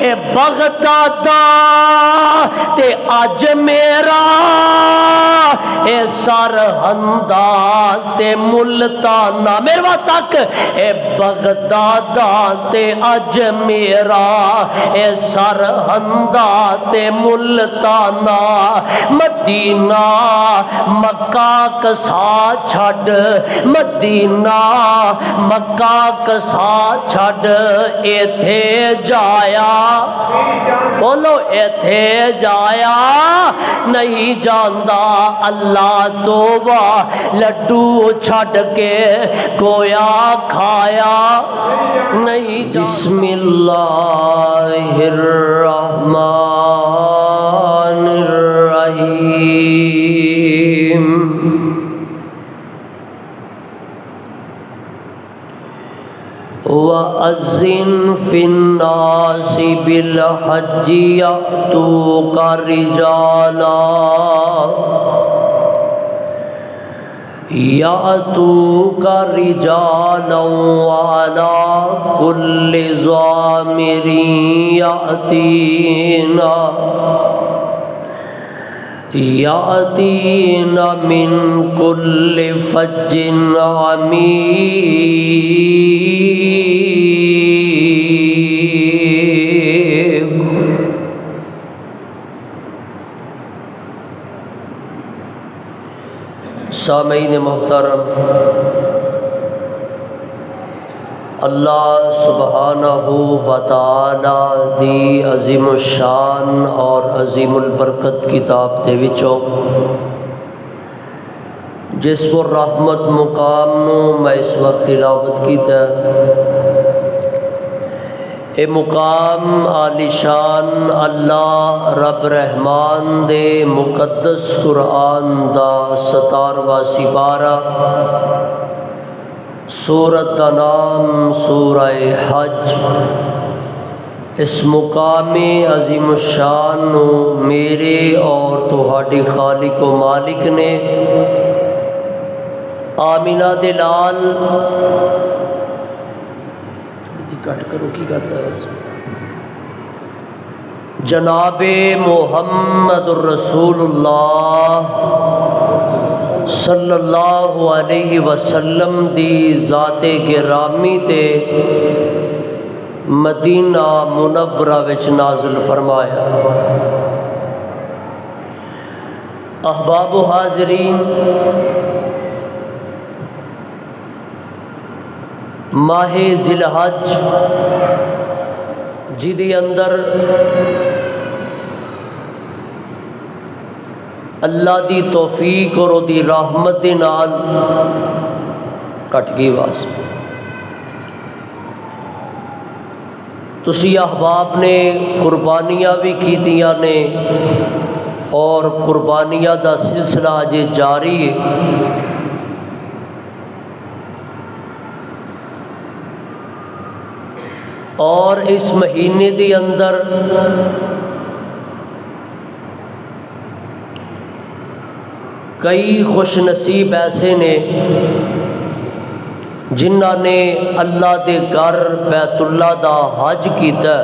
اے Baghdad تے اج میرا اے سرہندا تے ملتانا میروا تک اے بغداد تے اج میرا اے سرہندا تے ملتانا مدینہ مکہ کسا چھڈ مدینہ مکہ کسا چھڈ ایتھے جایا بولو ایتھے جایا نہیں جاندا اللہ توبہ لڈو چھڈ کے گویا کھایا نہیں جاندا بسم اللہ الرحمن الرحیم وَأَذِّن فِي النَّاسِ بِالْحَجِّ يَأْتُوكَ رِجَالًا وَعَلَى كُلِّ ضَامِرٍ يأتين من كل فج عميق سامعین محترم، اللہ سبحانہ و تعالی دی عظیم الشان اور عظیم البرکت کتاب دے وچوں جس پر رحمت مقام نو میں اس وقت تلاوت کیتا اے مقام عالی شان اللہ رب رحمان دے مقدس قرآن دا 17واں سپارہ سورۃ کا نام سورہ حج۔ اس مقام عظیم الشان نو میرے اور تہاڈی خالق و مالک نے آمینہ دے لال کٹ کرو کی کرتا ہے جناب محمد الرسول اللہ صلی اللہ علیہ وسلم دی ذات گرامی تے مدینہ منورہ وچ نازل فرمایا۔ احباب و حاضرین، ماہ ذی الحج جدی اندر اللہ دی توفیق اور دی رحمت دے نال کٹ گئی واس تسی احباب نے قربانیاں بھی کیتیاں نے اور قربانیاں دا سلسلہ اجے جاری ہے۔ اور اس مہینے دے اندر کئی خوش نصیب ایسے نے جنہاں نے اللہ دے گھر بیت اللہ دا حج کیتا۔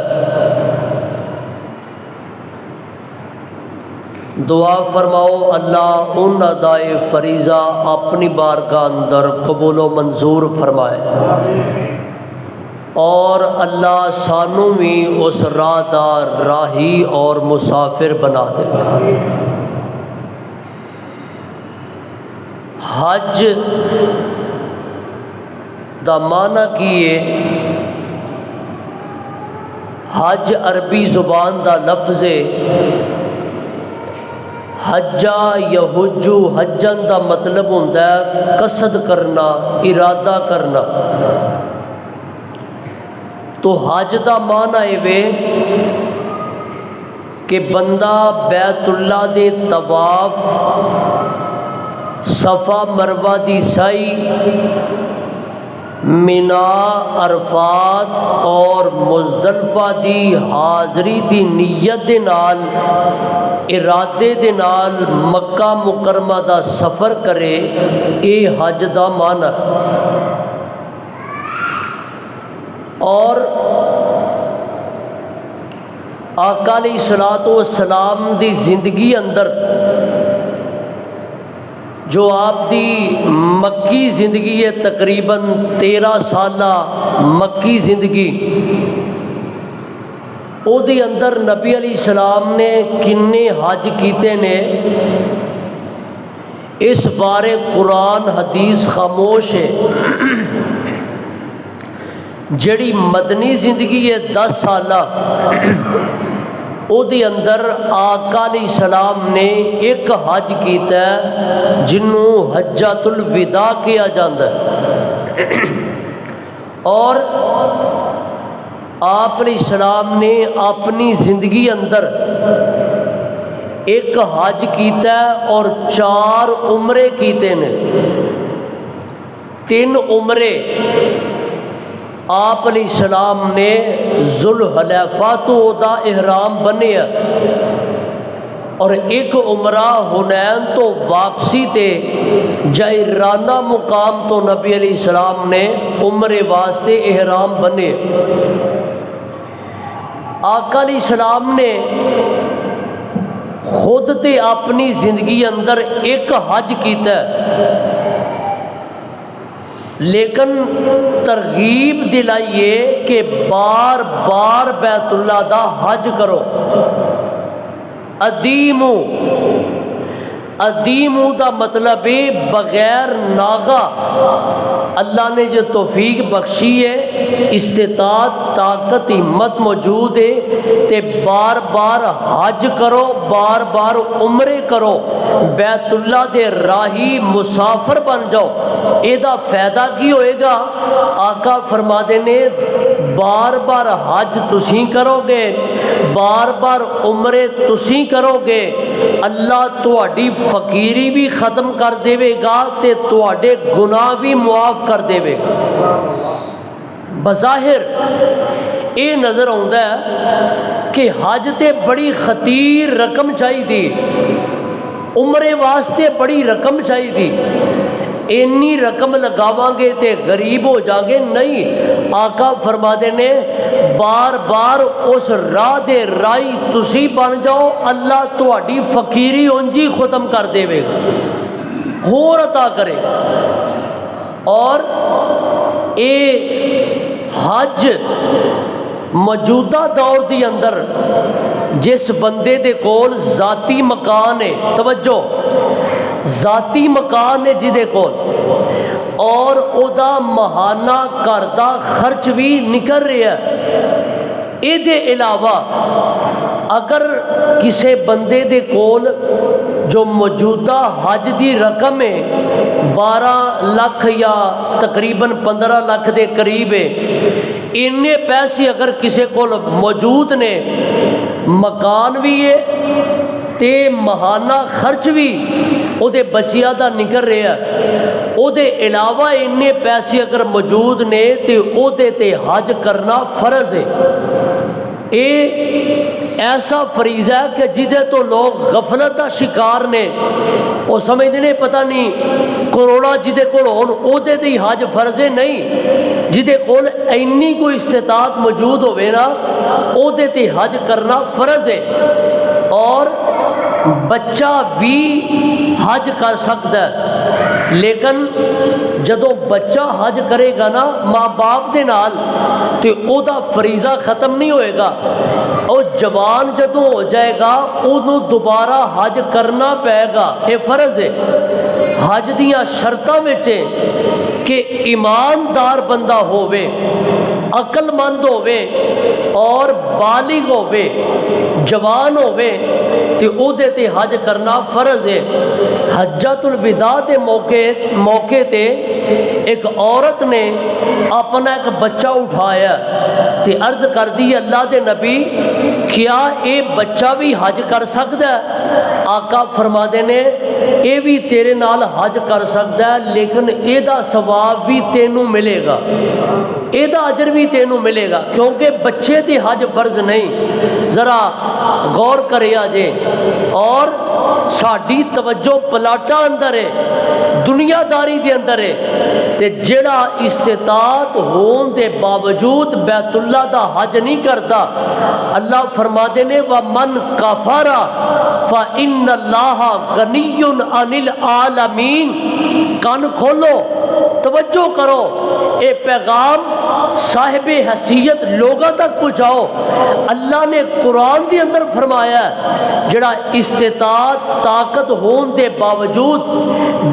دعا فرماؤ اللہ ان ادائے فریضہ اپنی بارگاہ اندر قبول و منظور فرمائے، اور اللہ سانوں بھی اس راہ دا راہی اور مسافر بنا دے۔ حج دا معنی کی ہے؟ حج عربی زبان دا لفظ ہے۔ حجا یحجو حجن دا مطلب ہوتا ہے قصد کرنا، ارادہ کرنا۔ تو حج دا معنی ہے کہ بندہ بیت اللہ دے طواف، صفا مروہ دی سعی، مینا، عرفات اور مزدلفہ دی حاضری دی نیت دے نال، ارادے دے نال مکہ مکرمہ دا سفر کرے، اے حج دا معنی۔ اور آقا علیہ الصلوۃ والسلام دی زندگی اندر جو آپ دی مکی زندگی ہے، تقریباً 13 سالہ مکی زندگی، او دے اندر نبی علیہ السلام نے کنے حج کیتے نے، اس بارے قرآن حدیث خاموش ہے۔ جڑی مدنی زندگی ہے 10 سالہ، او دے اندر آقا علیہ السلام نے ایک حج کیتا ہے جنوں حجۃ الوداع کیا جاندہ ہے، اور آپ علیہ السلام نے اپنی زندگی اندر ایک حج کیتا ہے اور 4 عمرے کیتے نے۔ 3 عمرے آپ علیہ السلام نے ذوالحلیفہ تو دا احرام بنیا، اور ایک عمرہ حنین تو واپسی تے جائرانہ مقام تو نبی علیہ السلام نے عمرے واسطے احرام بنے۔ آقا علیہ السلام نے خود تے اپنی زندگی اندر ایک حج کیتا ہے، لیکن ترغیب دلائیے کہ بار بار بیت اللہ دا حج کرو۔ ادیمو دا مطلب ہے بغیر ناغا۔ اللہ نے جو توفیق بخشی ہے، استطاعت، طاقت، ہمت موجود ہے تے بار بار حج کرو، بار بار عمرے کرو، بیت اللہ دے راہی مسافر بن جاؤ۔ اے دا فائدہ کی ہوئے گا؟ آقا فرما دے نے بار بار حج تسی کرو گے، بار بار عمرے تسی کرو گے، اللہ تواڈی فقیری بھی ختم کر دے گا تے تواڈے گناہ بھی معاف کر دے گا۔ بظاہر اے نظر آتا ہے کہ حج تے بڑی خطیر رقم چاہی دی، عمرے واسطے بڑی رقم چاہی دی، اینی رقم لگاواں گے تے غریب ہو جاؤ گے۔ نہیں، آقا فرما دے نے بار بار اس راہ دے رائی تسی بن جاؤ، اللہ تواڈی فقیری انجی ختم کر دے گا، اور عطا کرے۔ اور اے حج موجودہ دور دی اندر جس بندے دے کول ذاتی مکان ہے، توجہ، ذاتی مکان ہے جدے کول، اور او دا ماہانہ گھر دا خرچ بھی نکل رہا ہے، اے دے علاوہ اگر کسے بندے دے کول جو موجودہ حج دی رقم ہے 12 لاکھ یا تقریباً 15 لاکھ دے قریب ہے، اننے پیسے اگر کسے کول موجود نے، مکان بھی ہے تے ماہانہ خرچ بھی او دے بچیا دا نکل رہا ہے، او دے علاوہ اننے پیسے اگر موجود نے تے او دے تے حج کرنا فرض ہے۔ اے ایسا فریضہ ہے کہ جدے تو لوگ غفلت دا شکار نے، وہ سمجھتے نے پتہ نہیں کروڑا جدے کول ہون او دے تے حج فرض ہے۔ نہیں، جدے کول اینی کوئی استطاعت موجود ہوئے نا، او دے تے حج کرنا فرض ہے۔ اور بچہ بھی حج کر سکتا ہے، لیکن جدوں بچہ حج کرے گا نا ماں باپ دے نال تے او دا فریضہ ختم نہیں ہوئے گا، او جوان جدوں ہو جائے گا انہوں دوبارہ حج کرنا پائے گا، یہ فرض ہے۔ حج دیاں شرطاں وچ کہ ایماندار بندہ ہووے، عقل مند ہووے اور بالغ ہووے، جوان ہووے تے او دے تے حج کرنا فرض ہے۔ حجۃ الوداع دے موقع تے ایک عورت نے اپنا ایک بچہ اٹھایا تے عرض کر دی اللہ دے نبی کیا اے بچہ بھی حج کر سکتا ہے؟ آقا فرما دے نے اے بھی تیرے نال حج کر سکتا ہے، لیکن اے دا ثواب بھی تینوں ملے گا، اے دا اجر بھی تینوں ملے گا، کیونکہ بچے تے حج فرض نہیں۔ ذرا غور کریا جے، اور ساڈی توجہ پلاٹا اندر ہے، دنیا داری دے اندر ہے تے جڑا استطاعت ہون دے باوجود بیت اللہ دا حج نہیں کرتا، اللہ فرما دے نے وَمَنْ كَفَرَ فَإِنَّ اللَّهَ غَنِيٌّ عَنِ الْعَالَمِينَ۔ کان کھولو، توجہ کرو، اے پیغام صاحب حیثیت لوگوں تک پہنچاؤ۔ اللہ نے قرآن دے اندر فرمایا ہے جڑا استطاعت طاقت ہون دے باوجود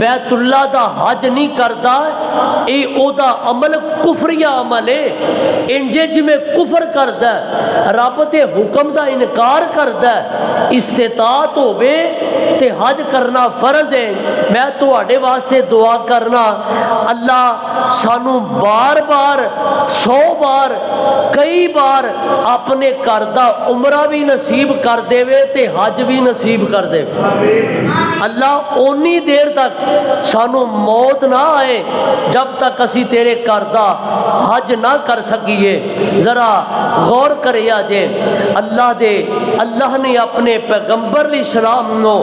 بیت اللہ دا حج نہیں کرتا، اے او دا عمل کفریہ عمل ہے، انجے جی میں کفر کردا ہے، رب دے حکم دا انکار کردا ہے۔ استطاعت ہوے تے حج کرنا فرض ہے۔ میں تواڈے واسطے دعا کرنا اللہ سانو بار بار 100 بار کئی بار اپنے گھر دا عمرہ بھی نصیب کر دے تے حج بھی نصیب کر دے۔ اللہ اونی دیر تک سانو موت نہ آئے جب تک اسی تیرے گھر دا حج نہ کر سکیے۔ ذرا غور کریا جے، اللہ نے اپنے پیغمبر علیہ السلام نو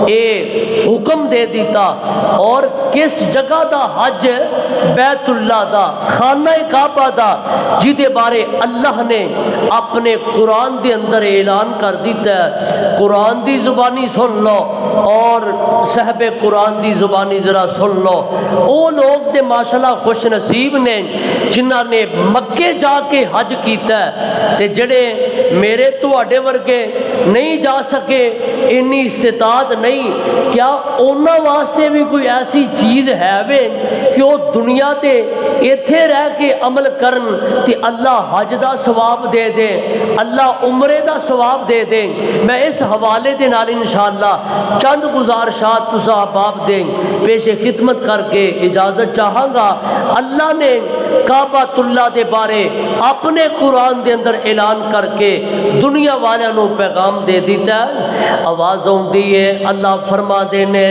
اے حکم دے دیتا، اور کس جگہ دا حج؟ بیت اللہ دا، خانہ کعبہ دا، جدے بارے اللہ نے اپنے قرآن دے اندر اعلان کر دیتا ہے۔ قرآن دی زبانی سن لو اور صاحب قرآن دی زبانی ذرا سن لو۔ او لوگ تے ماشاءاللہ خوش نصیب نے جنہاں نے مکے جا کے حج کیتا ہے، تے جڑے میرے تواڈے ورگے نہیں جا سکے، انی استطاعت نہیں، کیا انہاں واسطے بھی کوئی ایسی چیز ہے وے کہ وہ دنیا تے ایتھے رہ کے عمل کرن تے اللہ حج دا ثواب دے دے، اللہ عمرے دا ثواب دے دے؟ میں اس حوالے دے نال انشاءاللہ چند گزارشات تساں احباب دے پیش خدمت کر کے اجازت چاہاں گا۔ اللہ نے کعبۃ اللہ دے بارے اپنے قرآن دے اندر اعلان کر کے دنیا والوں نو پیغام دے دیتا ہے۔ آواز ہوندی ہے، اللہ فرما دے نے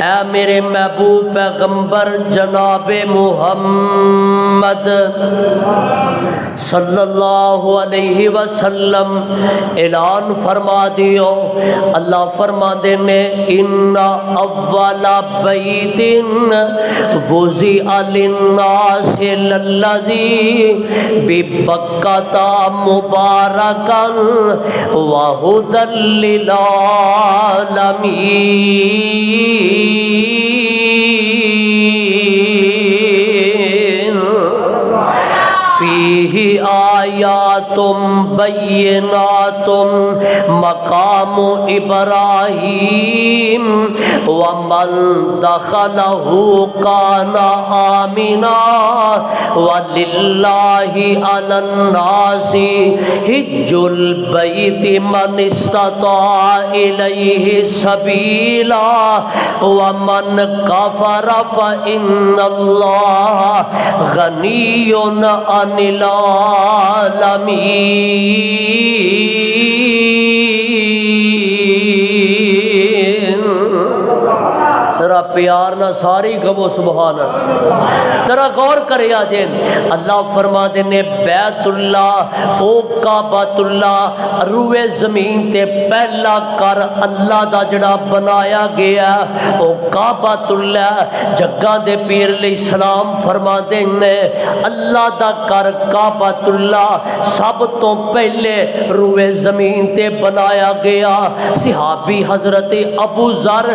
اے میرے محبوب پیغمبر جناب محمد صلی اللہ علیہ وسلم اعلان فرما دیو۔ اللہ فرما دے نے ان اول بیت وضع للناس للذی ببکۃ مبارکا وہدی للعالمین فیہ آیات بینات مقام ابراہیم ومن دخلہ کان آمنا وللہ علی الناس حج البیت من استطاع الیہ سبیلا ومن کفر فإن اللہ غنی عن العالمین۔ ذرا پیار نہ ساری گو سبحان اللہ، ذرا غور کرے آجے۔ اللہ فرما دینے بیت اللہ او کعبۃ اللہ روئے زمین تے پہلا کر اللہ دا جڑا بنایا گیا او کعبۃ اللہ جگہ دے پیر علیہ السلام فرما دینے اللہ دا کر کعبۃ اللہ سب تو پہلے روئے زمین تے بنایا گیا۔ صحابی حضرت ابو ذر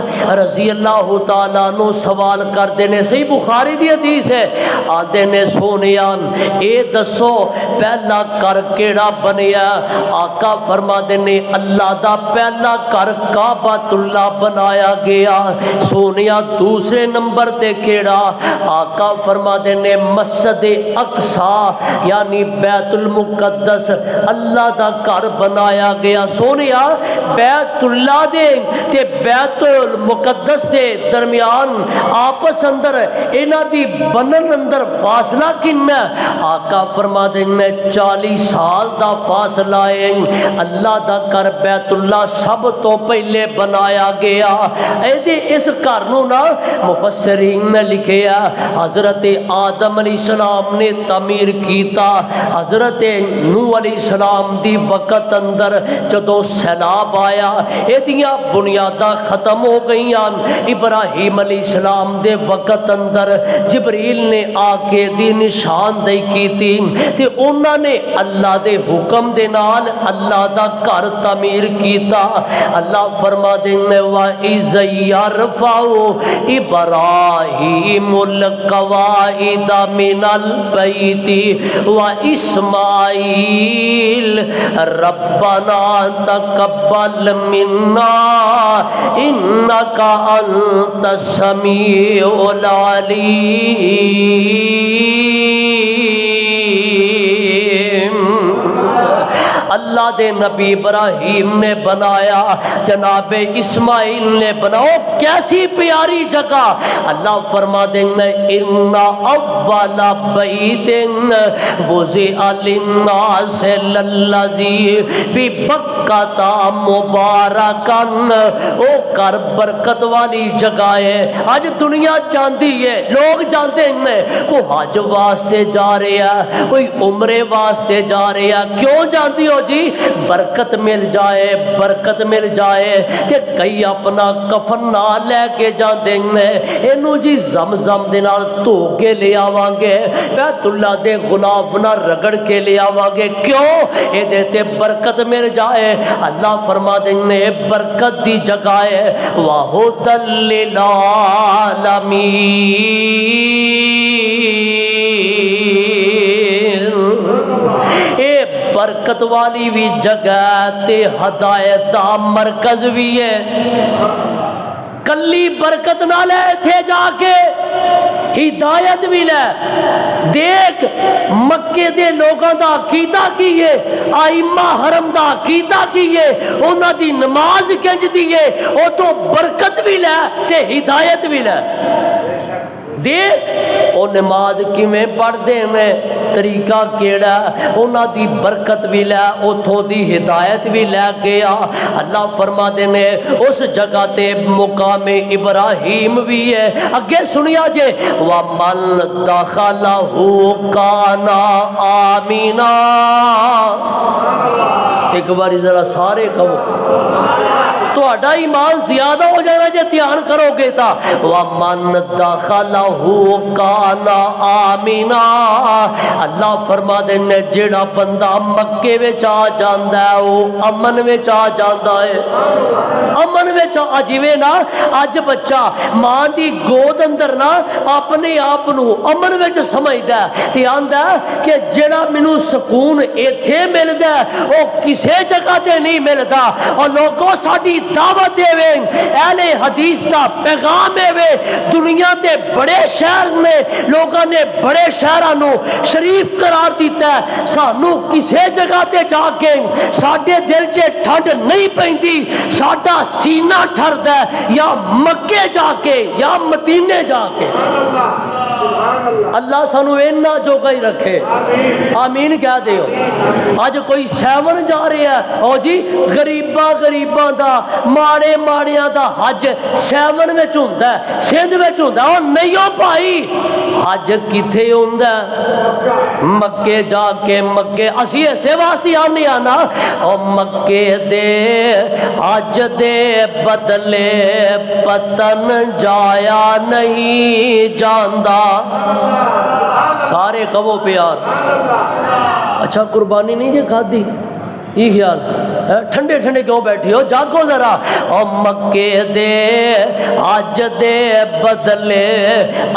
رضی اللہ تعالیٰ نو سوال کر دینے، صحیح بخاری دی حدیث ہے، آدھے نے سونیا اے دسو پہلا کر کیڑا بنیا؟ آقا فرما دینے اللہ دا پہلا کر کعبۃ اللہ بنایا گیا۔ سونیا دوسرے نمبر تے کیڑا؟ آقا فرما دینے مسجد اقصی یعنی بیت المقدس اللہ دا گھر بنایا گیا۔ سونیا بیت اللہ دے تے بیت المقدس دے درمیان آپس اندر انہاں دی بنن اندر فاصلہ کنا؟ آقا فرما دینے 40 سال دا فاصلہ ہے۔ اللہ دا گھر بیت اللہ سب تو پہلے بنایا گیا۔ اس گھر نو نا مفسرین نے لکھیا حضرت آدم علیہ السلام نے تعمیر کیتا، حضرت نوح علیہ السلام دی وقت اندر جدوں سیلاب آیا ایدیاں بنیاداں ختم ہو گئیاں، ابراہیم علیہ السلام السلام دے وقت اندر جبریل نے آ کے دی نشاندہی کیتی تے انہاں نے اللہ دے حکم دے نال اللہ دا گھر تعمیر کیتا. اللہ فرما دینے وَإِذْ يَرْفَعُ إِبْرَاهِيمُ الْقَوَاعِدَ مِنَ الْبَيْتِ وَإِسْمَاعِيلُ رَبَّنَا تَقَبَّلْ مِنَّا إِنَّكَ أَنْتَ السَّمِيعُ الْعَلِيمُ. اللہ دے نبی ابراہیم نے بنایا، جناب اسماعیل نے بناؤ، کیسی پیاری جگہ. اللہ فرما دیں ان اول بیت وضع للناس للذی ببکۃ مبارکا. او کر برکت والی جگہ ہے. آج دنیا جاندی ہے، لوگ جانتے ہیں، کوئی حج واسطے جا رہے ہیں، کوئی عمرے واسطے جا رہے ہیں. کیوں جاندی ہو جی؟ برکت مل جائے، برکت مل جائے. کہ کئی اپنا کفن نہ لے کے جاندے ہیں، اینو جی زمزم دے نال دھو کے لے آواں گے، بیت اللہ دے غلاف نہ رگڑ کے لے آواں گے. کیوں؟ اے دیتے برکت مل جائے. اللہ فرما دیں برکت دی جگہ ہے. وَهُدًى لِّلْعَالَمِينَ. اے برکت والی بھی جگہ تے ہدایت دا مرکز بھی ہے. کلی برکت نہ لے تھے جا کے ہدایت بھی لے. دیکھ مکے دے لوگاں دا عقیدہ کیے، آئمہ حرم دا عقیدہ کیے، انہاں دی نماز کنج دیے، او تو برکت بھی لے تے ہدایت بھی لے. دیکھ او نماز کیویں پڑھ دے میں، طریقہ کیڑا، انہاں دی برکت بھی لے، اتھوں دی ہدایت بھی لے گیا. اللہ فرما دینے اس جگہ تے مقام ابراہیم بھی ہے. اگے سنیا جے وَمَن دَخَلَهُ كَانَ آمِنًا. ایک باری ذرا سارے کہو، تو اڈا ایمان زیادہ ہو جانا جے دھیان کرو گے تا. وَمَن دَخَلَهُ كَانَ آمِنًا. اللہ فرما دینے جڑا بندہ مکے وچ آ جاندا ہے وہ امن وچ آ جاندا ہے. امن وچ جویں نا اج بچہ ماں دی گود اندر نا اپنے آپ نو امن وچ سمجھدا ہے تے آندا ہے کہ جڑا مینوں سکون ایتھے ملدا ہے او کسے جگہ تے نہیں ملدا. اور لوگوں ساڈی دعوت دے اہل حدیث دا پیغام ہے. دنیا تے بڑے شہر نے لوگاں نے بڑے شہراں نو شریف قرار دیتا ہے. سانو کسے جگہ تے جا کے ساڈے دل چ ٹھنڈ نہیں پیندی، ساڈا سینہ ٹھردا ہے یا مکے جا کے یا مدینے جا کے. اللہ سانو اینا جوگا ہی رکھے. آمین کہہ دیو. اج کوئی سیون جا رہے ہیں، او جی غریباں دا ماڑے ماڑیاں دا حج سیون وچ ہوندا ہے، سندھ وچ ہوندا ہے. او نہیں ہو بھائی، حج کتھے ہوندا ہے؟ مکے جا کے. مکے اسی اسے واسطے آنے آنا او مکے دے حج دے بدلے پتن جایا نہیں جاندا. سارے کہو پیار. اچھا قربانی نہیں جے کھادی؟ یہ خیال ٹھنڈے ٹھنڈے کیوں بیٹھے ہو؟ جاگو ذرا. او مکے دے حج دے بدلے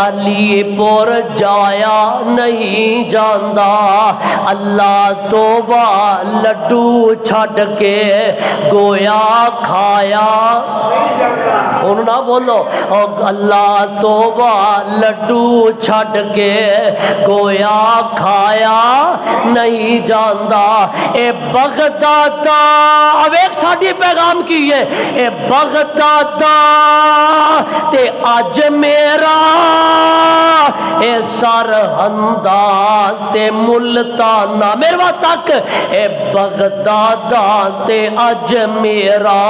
علی پور جایا نہیں جاندا. اللہ توبہ لڈو چھڈ کے گویا کھایا. انہوں نہ بولو. اللہ توبہ لڈو چھڈ کے گویا کھایا نہیں جاندا. اے بغدادا اب ایک ساڈی پیغام کی ہے. اے بغدادا تے اج میرا اے سرہندا تے ملتانا میروا تک. اے بغدادا تے اج میرا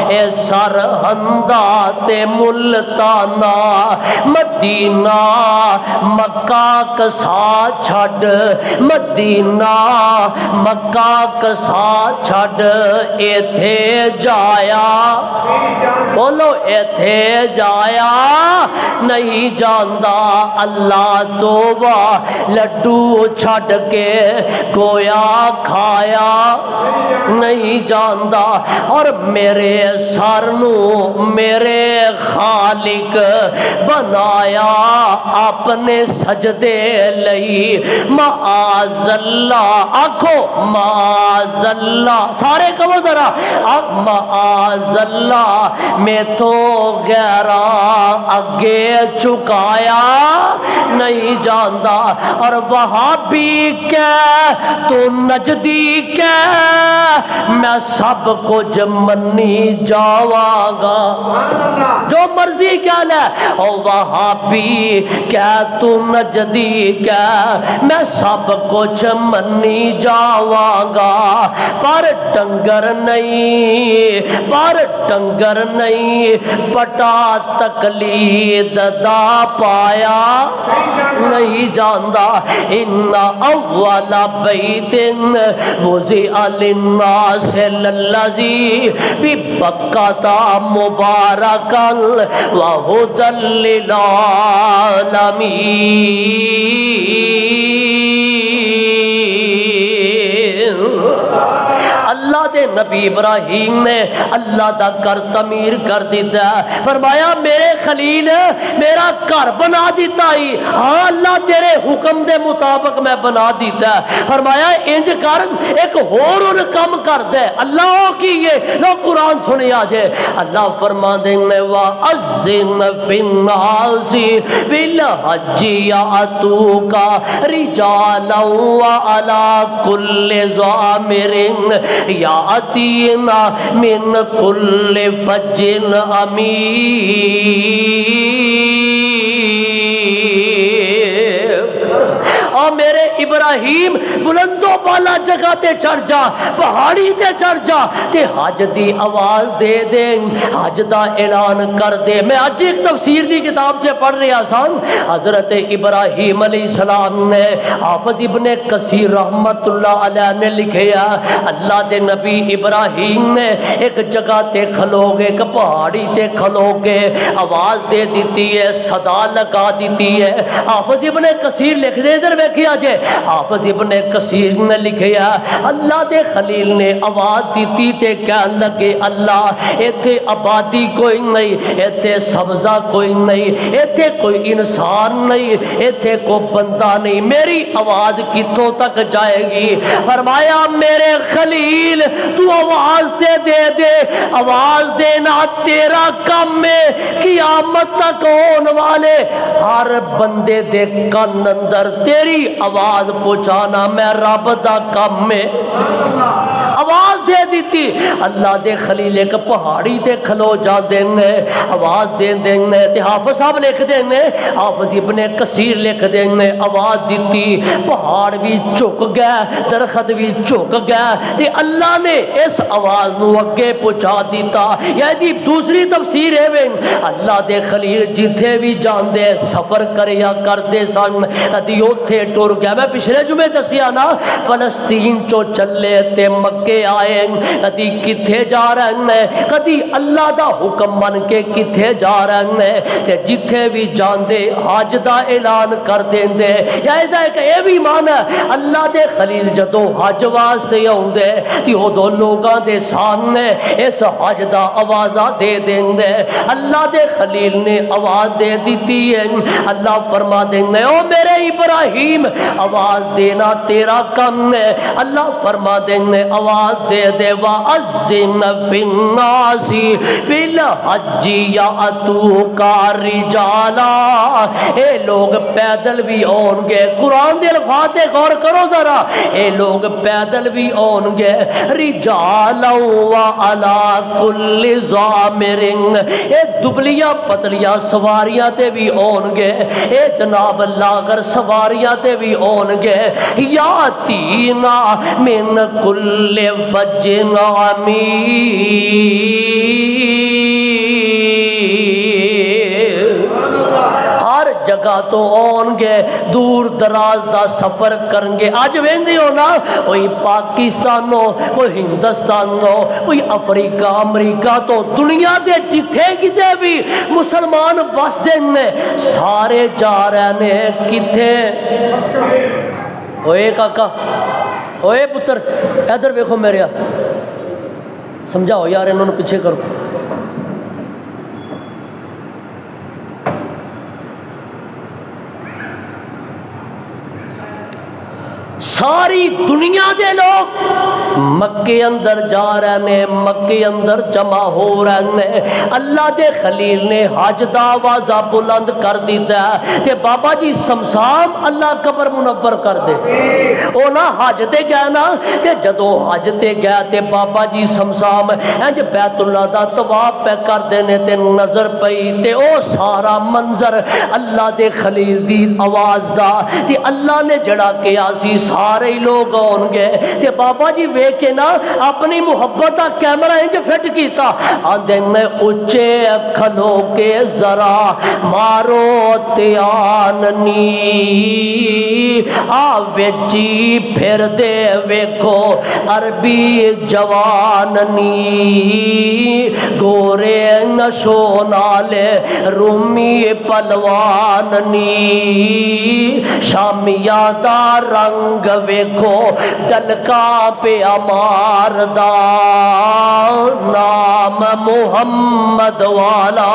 اے سرہندا تے ملتانا. مدینہ مکہ کسا چھڈ، مدینہ مکہ کسا تھا چھڈ ایتھے جایا، بولو ایتھے جایا نہیں جاندا اللہ توبہ، لڈو چھڈ کے گویا کھایا نہیں جاندا، اور میرے سر نو میرے خالق بنایا اپنے سجدے لئی، معاذ اللہ، آکھو معاذ اللہ، سارے کہو ذرا معاذ اللہ، میں تو غیرہ اگے چکایا نہیں جاندا، اور وہاں بھی کہ تو نجدی کہ میں سب کچھ منی جاواں گا، جو مرضی کیا لے، او وہاں بھی کہ تو نجدی کہ میں سب کچھ منی جاواں گا، پر ڈنگر نہیں، پر ڈنگر نہیں، پٹا تقلید دا پایا نہیں جاندا، ان اول بیت وضع للناس للذی ببکۃ مبارکا وہدی للعالمین۔ اللہ دے نبی ابراہیم نے اللہ دا گھر تعمیر کر دیتا ہے، فرمایا میرے خلیل میرا گھر بنا دیتا ہی، ہاں اللہ تیرے حکم دے مطابق میں بنا دیتا ہے، فرمایا انج کر ایک اور کم کر دے، اللہ او کیے لو قرآن سنے آجے، اللہ فرما دیں وَأَذِّنْ فِي النَّاسِ بِالْحَجِّ يَأْتُوكَ رِجَالًا وَعَلَى كُلِّ ضَامِرٍ یاتین من کل فج عمیق۔ اور میرے ابراہیم بلند و بالا جگہ تے چڑھ جا، پہاڑی تے چڑھ جا تے حج دی آواز دے دے، حج دا اعلان کر دے۔ میں آج ایک تفسیر دی کتاب سے پڑھ رہا سان، حضرت ابراہیم علیہ السلام نے، حافظ ابن کثیر رحمت اللہ علیہ نے لکھیا، اللہ دے نبی ابراہیم نے ایک جگہ تے کھلو گے، ایک پہاڑی تے کھلو گے، آواز دے دیتی ہے، صدا لگا دیتی ہے۔ حافظ ابن کثیر لکھ دے، ادھر ویکھیا جے، حافظ ابن کثیر نے لکھیا اللہ دے خلیل نے آواز دیتی تے کہن لگے اللہ ایتھے آبادی کوئی نہیں، ایتھے سبزہ کوئی نہیں، ایتھے کوئی انسان نہیں، ایتھے کوئی بندہ نہیں، میری آواز کتوں تک جائے گی؟ فرمایا میرے خلیل تو آواز دے دے، آواز دینا تیرا کام ہے، قیامت تک ہون والے ہر بندے دے کن اندر تیری آواز پہنچانا میں رب دا کام ہے۔ آواز دے دیتی، اللہ دے خلیل ایک پہاڑی تے کھلو جا دینے، آواز دے دینے، تے حافظ صاحب لکھ دینے، حافظ ابن کثیر لکھ دینے، آواز دیتی، پہاڑ بھی چک گیا، درخت بھی چک گیا، تے اللہ نے اس آواز نو اگے پہنچا دیتا۔ یعنی دوسری تفسیر ہے اللہ دے خلیل جتھے بھی جان دے سفر کریا کرتے سن، کدی اوتھے ٹر گیا، میں پچھلے جمعے دسیا نا فلسطین چو چلے تے مکے آئے، کدی کتھے جا رہے ہیں، کدی اللہ دا حکم من کے کتھے جا رہے ہیں، تے جتھے بھی جان دے حج دا اعلان کر دیں دے، یا ایدہ ایک اے بھی مانا اللہ دے خلیل جدو حج واسطے آؤندے تی ہو دو لوگاں دے سامنے اس حج دا آوازہ دے دیں دے، اللہ دے خلیل نے آواز دے دیتی ہے، اللہ فرما دیں دے او میرے ابراہیم آواز دینا تیرا کم ہے، اللہ فرما دیں دے آواز دے دے وَأَذِّنْ فِي النَّاسِ بِالْحَجِّ يَأْتُوكَ رِجَالًا، اے لوگ پیدل بھی آن گے، قرآن دے الفاظ غور کرو ذرا، اے لوگ پیدل بھی آن گے، رِجَالًا وَعَلَى كُلِّ ضَامِرٍ، اے دبلیاں پتلیاں سواریاں تے بھی آن گے، اے جناب لاغر سواریاں تے بھی آن گے، یاتینا من کل فج عمیق، ہر جگہ تو آن گے دور دراز دا سفر کرن گے اج ویندے ہو نا کوئی پاکستان ہو کوئی ہندوستان ہو کوئی افریقہ امریکہ تو دنیا دے جتھے کتے بھی مسلمان وسدے نے سارے جا رہے نے کتھے اوے کاکا اوے پتر ادھر ویکھو میرے سمجھاؤ یار انہوں نے پیچھے کرو ساری دنیا دے لوگ مکے اندر جا رہے نے مکے اندر جمع ہو رہے نے اللہ دے خلیل نے حج دا آوازہ بلند کر دیتا ہے تے بابا جی سمسام اللہ قبر منور کر دے او نا حج تے گیا نا تے جدو حج تے گیا تے بابا جی سمسام انج بیت اللہ دا طواف پہ کر دینے تے نظر پئی تے او سارا منظر اللہ دے خلیل دی آواز دا تے اللہ نے جڑا کیا سی سارے لوگ آن گئے تے بابا جی ویکھ کے نا اپنی محبت کا کیمرہ انج فٹ کیتا آندے نے اچے کھلو کے ذرا مارو تیاننی آوے جی پھر دے ویکھو عربی جواننی گورے نشو نالے رومی پلواننی شامیہ دا رنگ ویکھو ڈلکا پہ امار دا نام محمد والا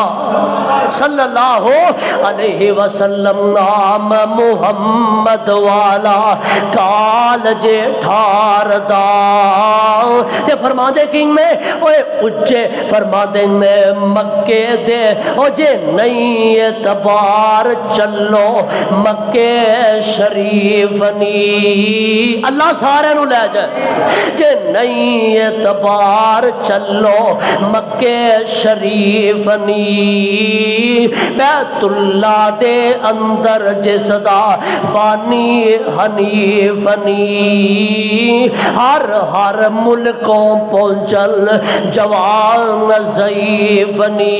صلی اللہ علیہ وسلم نام محمد والا کال جے ٹھار دا تے فرما دے کنگ میں اوے اچھے فرما دے میں مکے دے او جے نئی اعتبار چلو مکے شریف نی اللہ سارے نو لے جائے جے نئی اعتبار چلو مکے شریف نی بیت اللہ دے اندر جس دا بانی حنیف نی ہر ہر ملکوں پہنچل جوان ضعیف نی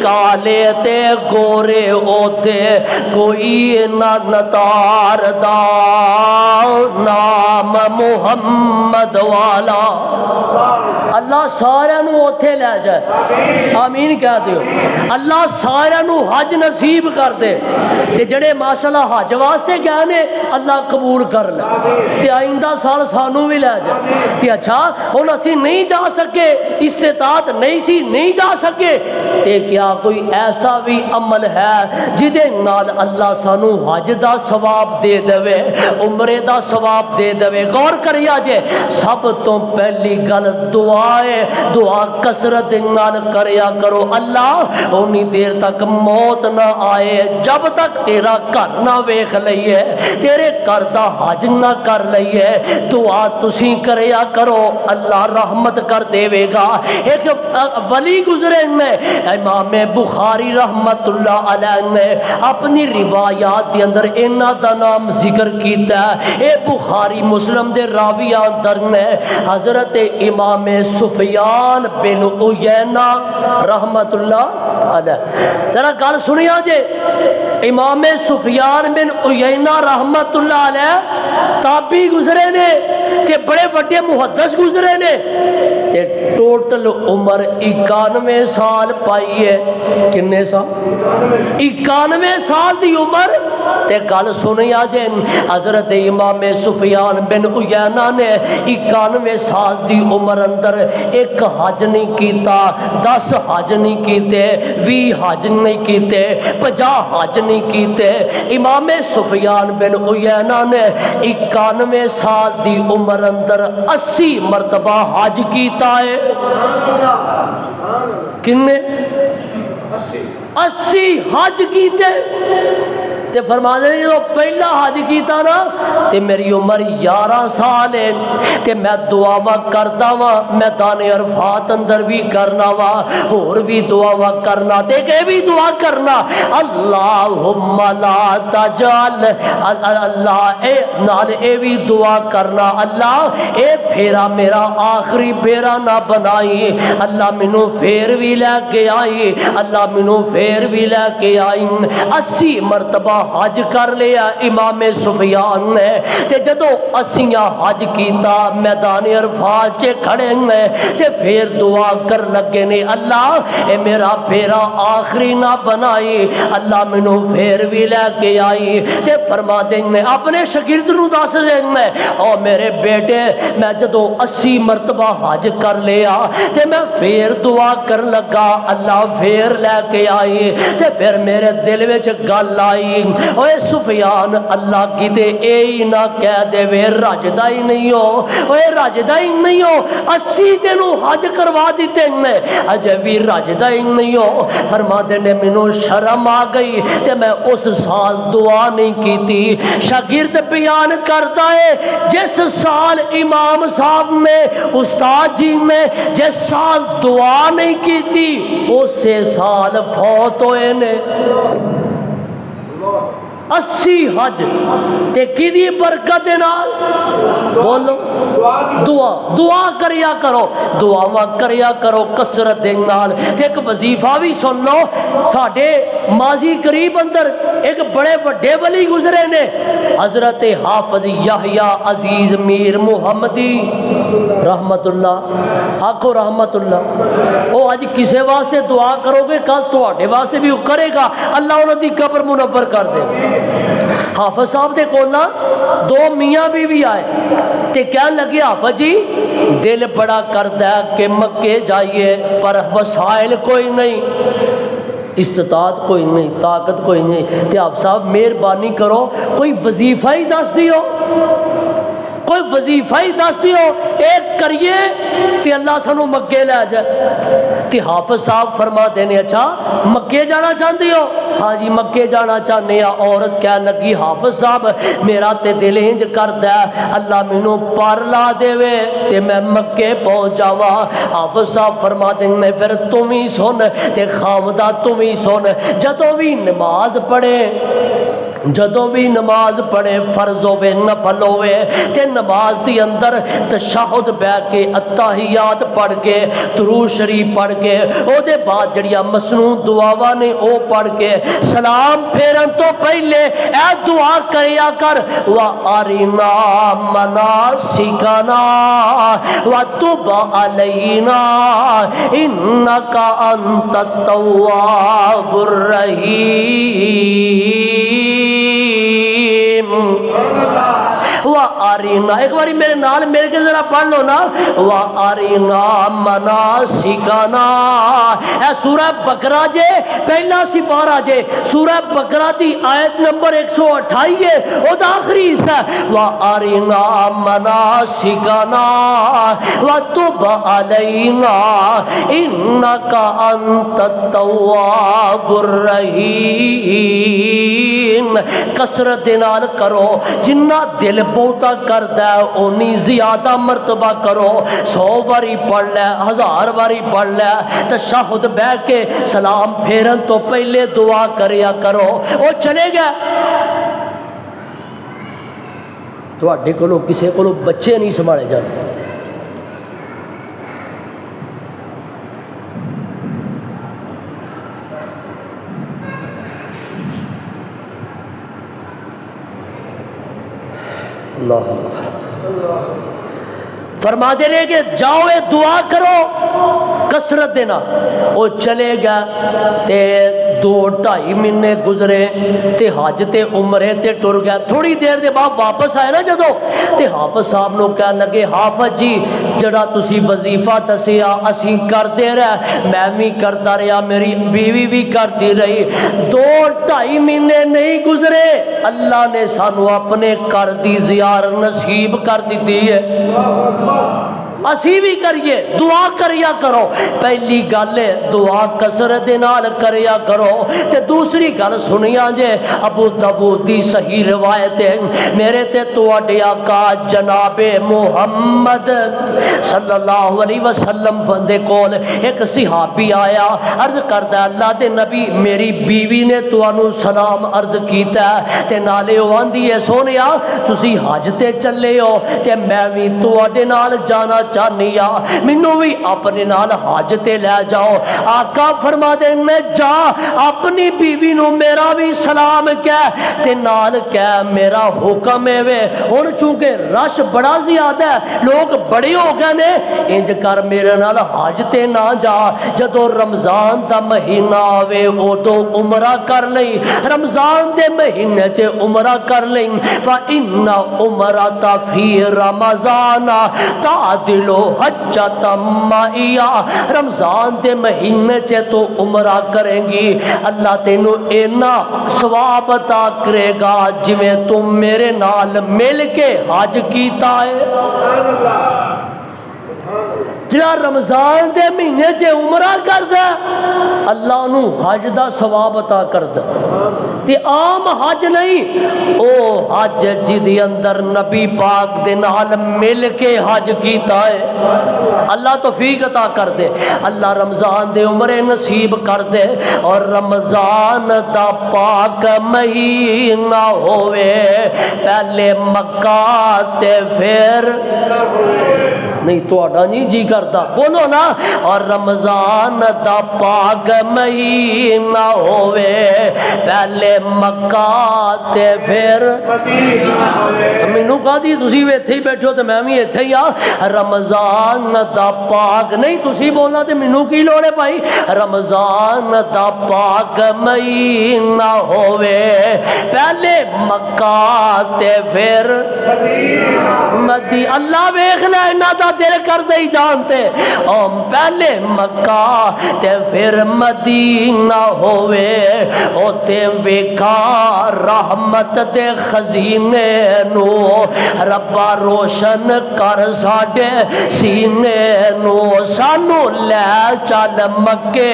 کالے تے گورے ہوتے کوئی نہ نتار دا نام محمد والا اللہ سارے نو اوتھے لے جائے آمین کہہ دیو اللہ سارے نو حج نصیب کر دے تے جڑے ماشاءاللہ حج واسطے گئے نے اللہ قبول کر لے تے آئندہ سال سانو بھی لے جائے تے اچھا ہن اسی نہیں جا سکے استطاعت نہیں سی نہیں جا سکے تے کیا کوئی ایسا بھی عمل ہے جدے نال اللہ سانو حج دا ثواب دے دے عمرے دا ثواب دے دے غور کریا جے سب تو پہلی گل دعا کثرت نال کریا کرو اللہ اونی دیر تک موت نہ آئے جب تک تیرا گھر نہ ویکھ لئیے تیرے گھر دا حج نہ کر لئیے دعا تسی کریا کرو اللہ رحمت کر دے گا ایک ولی گزرے نے امام بخاری رحمت اللہ علیہ نے اپنی روایات کے اندر انہاں دا نام ذکر کیتا ہے اے بخاری مسلم دے راویہ اندر نے حضرت امام سفیان بن عیینہ رحمت اللہ علیہ ذرا گل سنیا جے امام سفیان بن عیینہ رحمت اللہ علیہ تابعی گزرے نے کہ بڑے بڑے محدث گزرے نے تے ٹوٹل عمر 91 سال پائی ہے کنے سال 91 سال دی عمر تے گل سنیا جے حضرت امام سفیان بن عیینہ نے 91 سال دی عمر اندر ایک حج نہیں کیتا 10 حج نہیں کیتے 20 حج نہیں کیتے 50 حج نہیں کیتے امام سفیان بن عیینہ نے 91 سال دی عمر اندر 80 مرتبہ حج کیتا ہے کنے 80 حج کیتے تے فرماتے ہیں جو پہلا حج کیتا نا تے میری عمر 11 سال ہے تے میں دعاواں کردا وا میدان عرفات اندر بھی کرنا وا اور بھی دعاواں کرنا تے کہ بھی دعا کرنا اللہم لا تجعل اللہ اے نال اے بھی دعا کرنا اللہ اے پھیرا میرا آخری پھیرا نہ بنائی اللہ مینوں پھر بھی لے کے آئی اللہ مینوں پھر بھی لے کے آئی 80 مرتبہ حج کر لیا امام سفیان نے تے جدو 80 حج کیتا میدان عرفات چے کھڑے ہیں تے پھر دعا کر لگے نے اللہ اے میرا پھیرا آخری نہ بنائی اللہ مینوں پھر بھی لے کے آئی تے فرما دیں اپنے شاگرد نوں دس دیں او میرے بیٹے میں جدو 80 مرتبہ حج کر لیا تے میں پھر دعا کر لگا اللہ پھر لے کے آئی تے پھر میرے دل وچ گل آئی اوے سفیان اللہ کی تے اے ہی نہ کہہ دے وے رجدا ہی نہیں ہو اوے رجدا ہی نہیں ہو 80 تینوں حج کروا دیتے ہیں اجے بھی رجدا ہی نہیں ہو فرماتے نے مینوں شرم آ گئی تے میں اس سال دعا نہیں کیتی شاگرد بیان کرتا ہے جس سال امام صاحب نے استاد جی نے جس سال دعا نہیں کیتی اسی سال فوت ہوئے نے 80 حج تے کدی برکت دے نال بولو دعا کریا کرو دعاواں کریا کرو کثرت دے نال تے ایک وظیفہ بھی سن لو ساڈے ماضی قریب اندر ایک بڑے بڑے ولی گزرے نے حضرت حافظ یحییٰ عزیز میر محمدی رحمت اللہ آکھو رحمت اللہ او اج کسے واسطے دعا کرو گے کل تواڈے واسطے بھی کرے گا اللہ انہاں دی قبر منور کر دے حافظ صاحب دے کول نا 2 میاں بیوی آئے تے کہنے لگے حافظ جی دل بڑا کردا ہے کہ مکے جائیے پر وسائل کوئی نہیں استطاعت کوئی نہیں طاقت کوئی نہیں تے آپ صاحب مہربانی کرو کوئی وظیفہ ہی دس دیو کوئی وظیفہ ہی دس دیو ایک کریے تے اللہ سانو مکے لے جائے تے حافظ صاحب فرما دینے اچھا مکے جانا چاہتے ہو ہاں جی مکے جانا چاہنے ہیں عورت کہہ لگی حافظ صاحب میرا تے دل انج کردا ہے اللہ مینوں پر لا دے وے تے میں مکے پہنچ جاواں حافظ صاحب فرما دینے پھر تم ہی سن تے خامدہ تم ہی سن جدوں بھی نماز پڑھے جدوں بھی نماز پڑھے فرض ہوے نفل ہوے تے نماز دی اندر تشہد بیٹھ کے اتحیات پڑھ کے درود شریف پڑھ کے او دے بعد جڑیاں مسنون دعاواں نے او پڑھ کے سلام پھیرن تو پہلے اے دعا کریا کر وا ارینا مناسکنا وتب علینا انک انت التواب الرحیم وَأَرِنَا ایک باری میرے نال میرے کے ذرا پڑھ لو نا وَأَرِنَا مَنَاسِكَنَا اے سورہ بقرہ جے پہلا سپارہ جے سورہ بقرہ دی آیت نمبر 128 ہے او دا آخری حصہ وَأَرِنَا مَنَاسِكَنَا وَتُبْ عَلَيْنَا إِنَّكَ أَنْتَ التَّوَّابُ الرَّحِيمُ کثرت نال کرو جنہ دل بہتا کردا ہے اونی زیادہ مرتبہ کرو 100 باری پڑھ لے 1000 باری پڑھ لے تشہد بیٹھ کے سلام پھیرن تو پہلے دعا کریا کرو او چلے گا تواڈے کولوں کسے کولوں بچے نہیں سنبھالے جاندے اللہ فرما دے رہے کہ جاؤ اے دعا کرو کثرت دینا وہ چلے گا تے 2-2.5 مہینے گزرے تے حج تے عمرے تے ٹر گیا تھوڑی دیر دے بعد واپس آئے نا جدو تے حافظ صاحب نو کہنے لگے حافظ جی جڑا تسی وظیفہ دسیا اسی کردے رہے میں بھی کرتا رہا میری بیوی بھی کرتی رہی 2-2.5 مہینے نہیں گزرے اللہ نے سانو اپنے گھر دی زیارت نصیب کر دیتی ہے اسی بھی کریے دعا کریا کرو پہلی گل دعا کثرت دے نال کریا کرو تے دوسری گل سنیا جے ابو داؤد دی صحیح روایت ہے میرے تے تواڈے آقا جناب محمد صلی اللہ علیہ وسلم دے کول ایک صحابی آیا عرض کردا اللہ دے نبی میری بیوی نے تانوں سلام عرض کیتا تے نالے او آندی ہے سونیا تسی حج تے چلے ہو تے میں بھی تواڈے نال جانا چاہنی آ مینوں بھی اپنے نال حج تے لے جاؤ آقا فرما دے میں جا اپنی بیوی نو میرا بھی سلام کہہ تے نال کہہ میرا حکم ہے وے ہن چونکہ رش بڑا زیادہ ہے لوگ بڑے ہو گئے نے انج کر میرے نال حج تے نہ جا جدو رمضان دا مہینہ آوے ادو عمرہ کر لئی رمضان دے مہینے تے عمرہ کر لئی فَإِنَّ عُمْرَةَ فِي رَمَضَانَ تَعْدِلُ حَجَّةً مَعِيَ رمضان دے مہینے چے تو عمرہ کریں گی اللہ تینو اینا ثواب عطا کرے گا جویں تم میرے نال مل کے حج کیتا ہے جڑا رمضان دے مہینے چے عمرہ کردا اللہ انہوں حج دا ثواب عطا کردا تے عام حج نہیں او حج جدی اندر نبی پاک دے نال مل کے حج کیتا ہے اللہ توفیق عطا کر دے اللہ رمضان دے عمرے نصیب کر دے اور رمضان دا پاک مہینہ ہوئے پہلے مکہ تے پھر نہیں تو آڈا نہیں جی کرتا بولو نا اور رمضان دا پاک مہینہ ہوئے پہلے مکہ تے پھر مینوں کہا دی تسی بھی ایتھے ہی بیٹھو تے میں بھی ایتھے ہی آ رمضان دا پاک نہیں تسی بولنا تے مینوں کی لوڑے بھائی رمضان دا پاک مہینہ ہوئے پہلے مکہ تے پھر مدینہ اللہ ویکھ لے انہاں دا دل کر دے ہی جانتے پہلے مکہ تے پھر مدینہ ہوئے اوتے ویکھا رحمت دے خزینے نو ربا روشن کر ساڈے سینے نو سانو لے چل مکے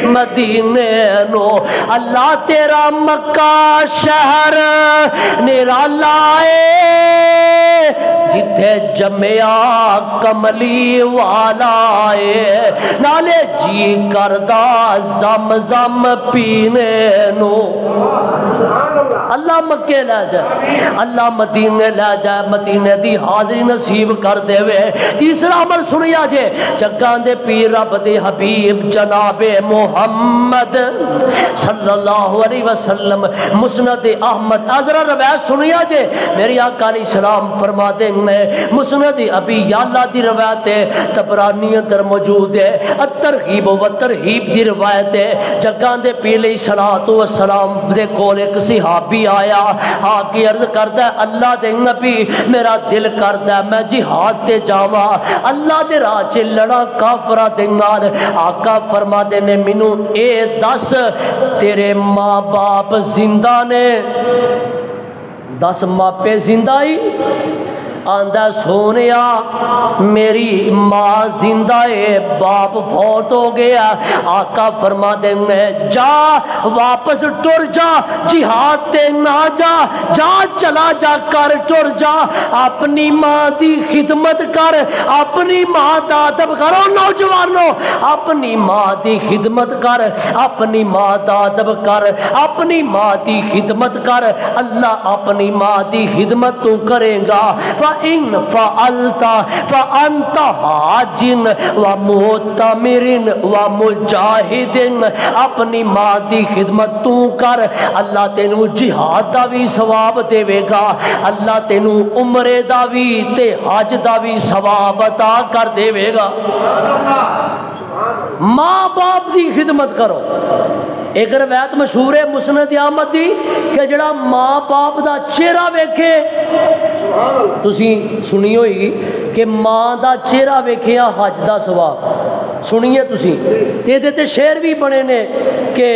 مدینے نو اللہ تیرا مکہ شہر نرالا ہے جتھے جمیا کملی والا ہے نالے جی کردہ زم زم پینے نو اللہ مکے لے جائے اللہ مدینے لے جائے مدینے دی حاضری نصیب کر دے وے تیسرا عمل سنیا جے جگان دے پیر رب دے حبیب جناب محمد صلی اللہ علیہ وسلم مسند احمد ازرا روایت سنیا جے میری آقا علیہ السلام فرما دے مسند ابی یعلا دی روایت ہے طبرانی اندر موجود ہے الترغیب و ترہیب دی روایت ہے جگان دے پیر علیہ الصلوۃ والسلام دے کول ایک صحابی آیا آ کے عرض کردا ہے اللہ دے نبی میرا دل کردا ہے میں جہاد تے جاواں اللہ دے راہ چ لڑا کافراں دے نال آقا فرما دے نے مینوں اے دس تیرے ماں باپ زندہ نے 10 ماپے زندہ ہی آندہ سونیا میری ماں زندہ ہے باپ فوت ہو گیا آقا فرما دینے جا واپس ٹر جا جہاد تے نہ جا جا چلا جا کر ٹر جا اپنی ماں دی خدمت کر اپنی ماں دا ادب کرو نوجوانوں اپنی ماں دی خدمت کر اپنی ماں دا ادب کر اپنی ماں دی خدمت کر اللہ اپنی ماں دی خدمت تو کرے گا فَإِن فَعَلْتَ فَأَنْتَ حَاجٍ وَمُعْتَمِرٍ وَمُجَاہِدٍ اپنی ماں دی خدمت تو کر اللہ تینوں جہاد دا بھی ثواب دے گا اللہ تینوں عمرے دا بھی تے حج دا بھی ثواب عطا کر دے گا ماں باپ دی خدمت کرو ایک روایت مشہور ہے مسند احمد دی کہ جڑا ماں باپ دا چہرہ ویکھے تسی سنی ہوئی کہ ماں دا چہرہ ویکھیا حج دا ثواب سنیے تسی تے شعر بھی بنے نے کہ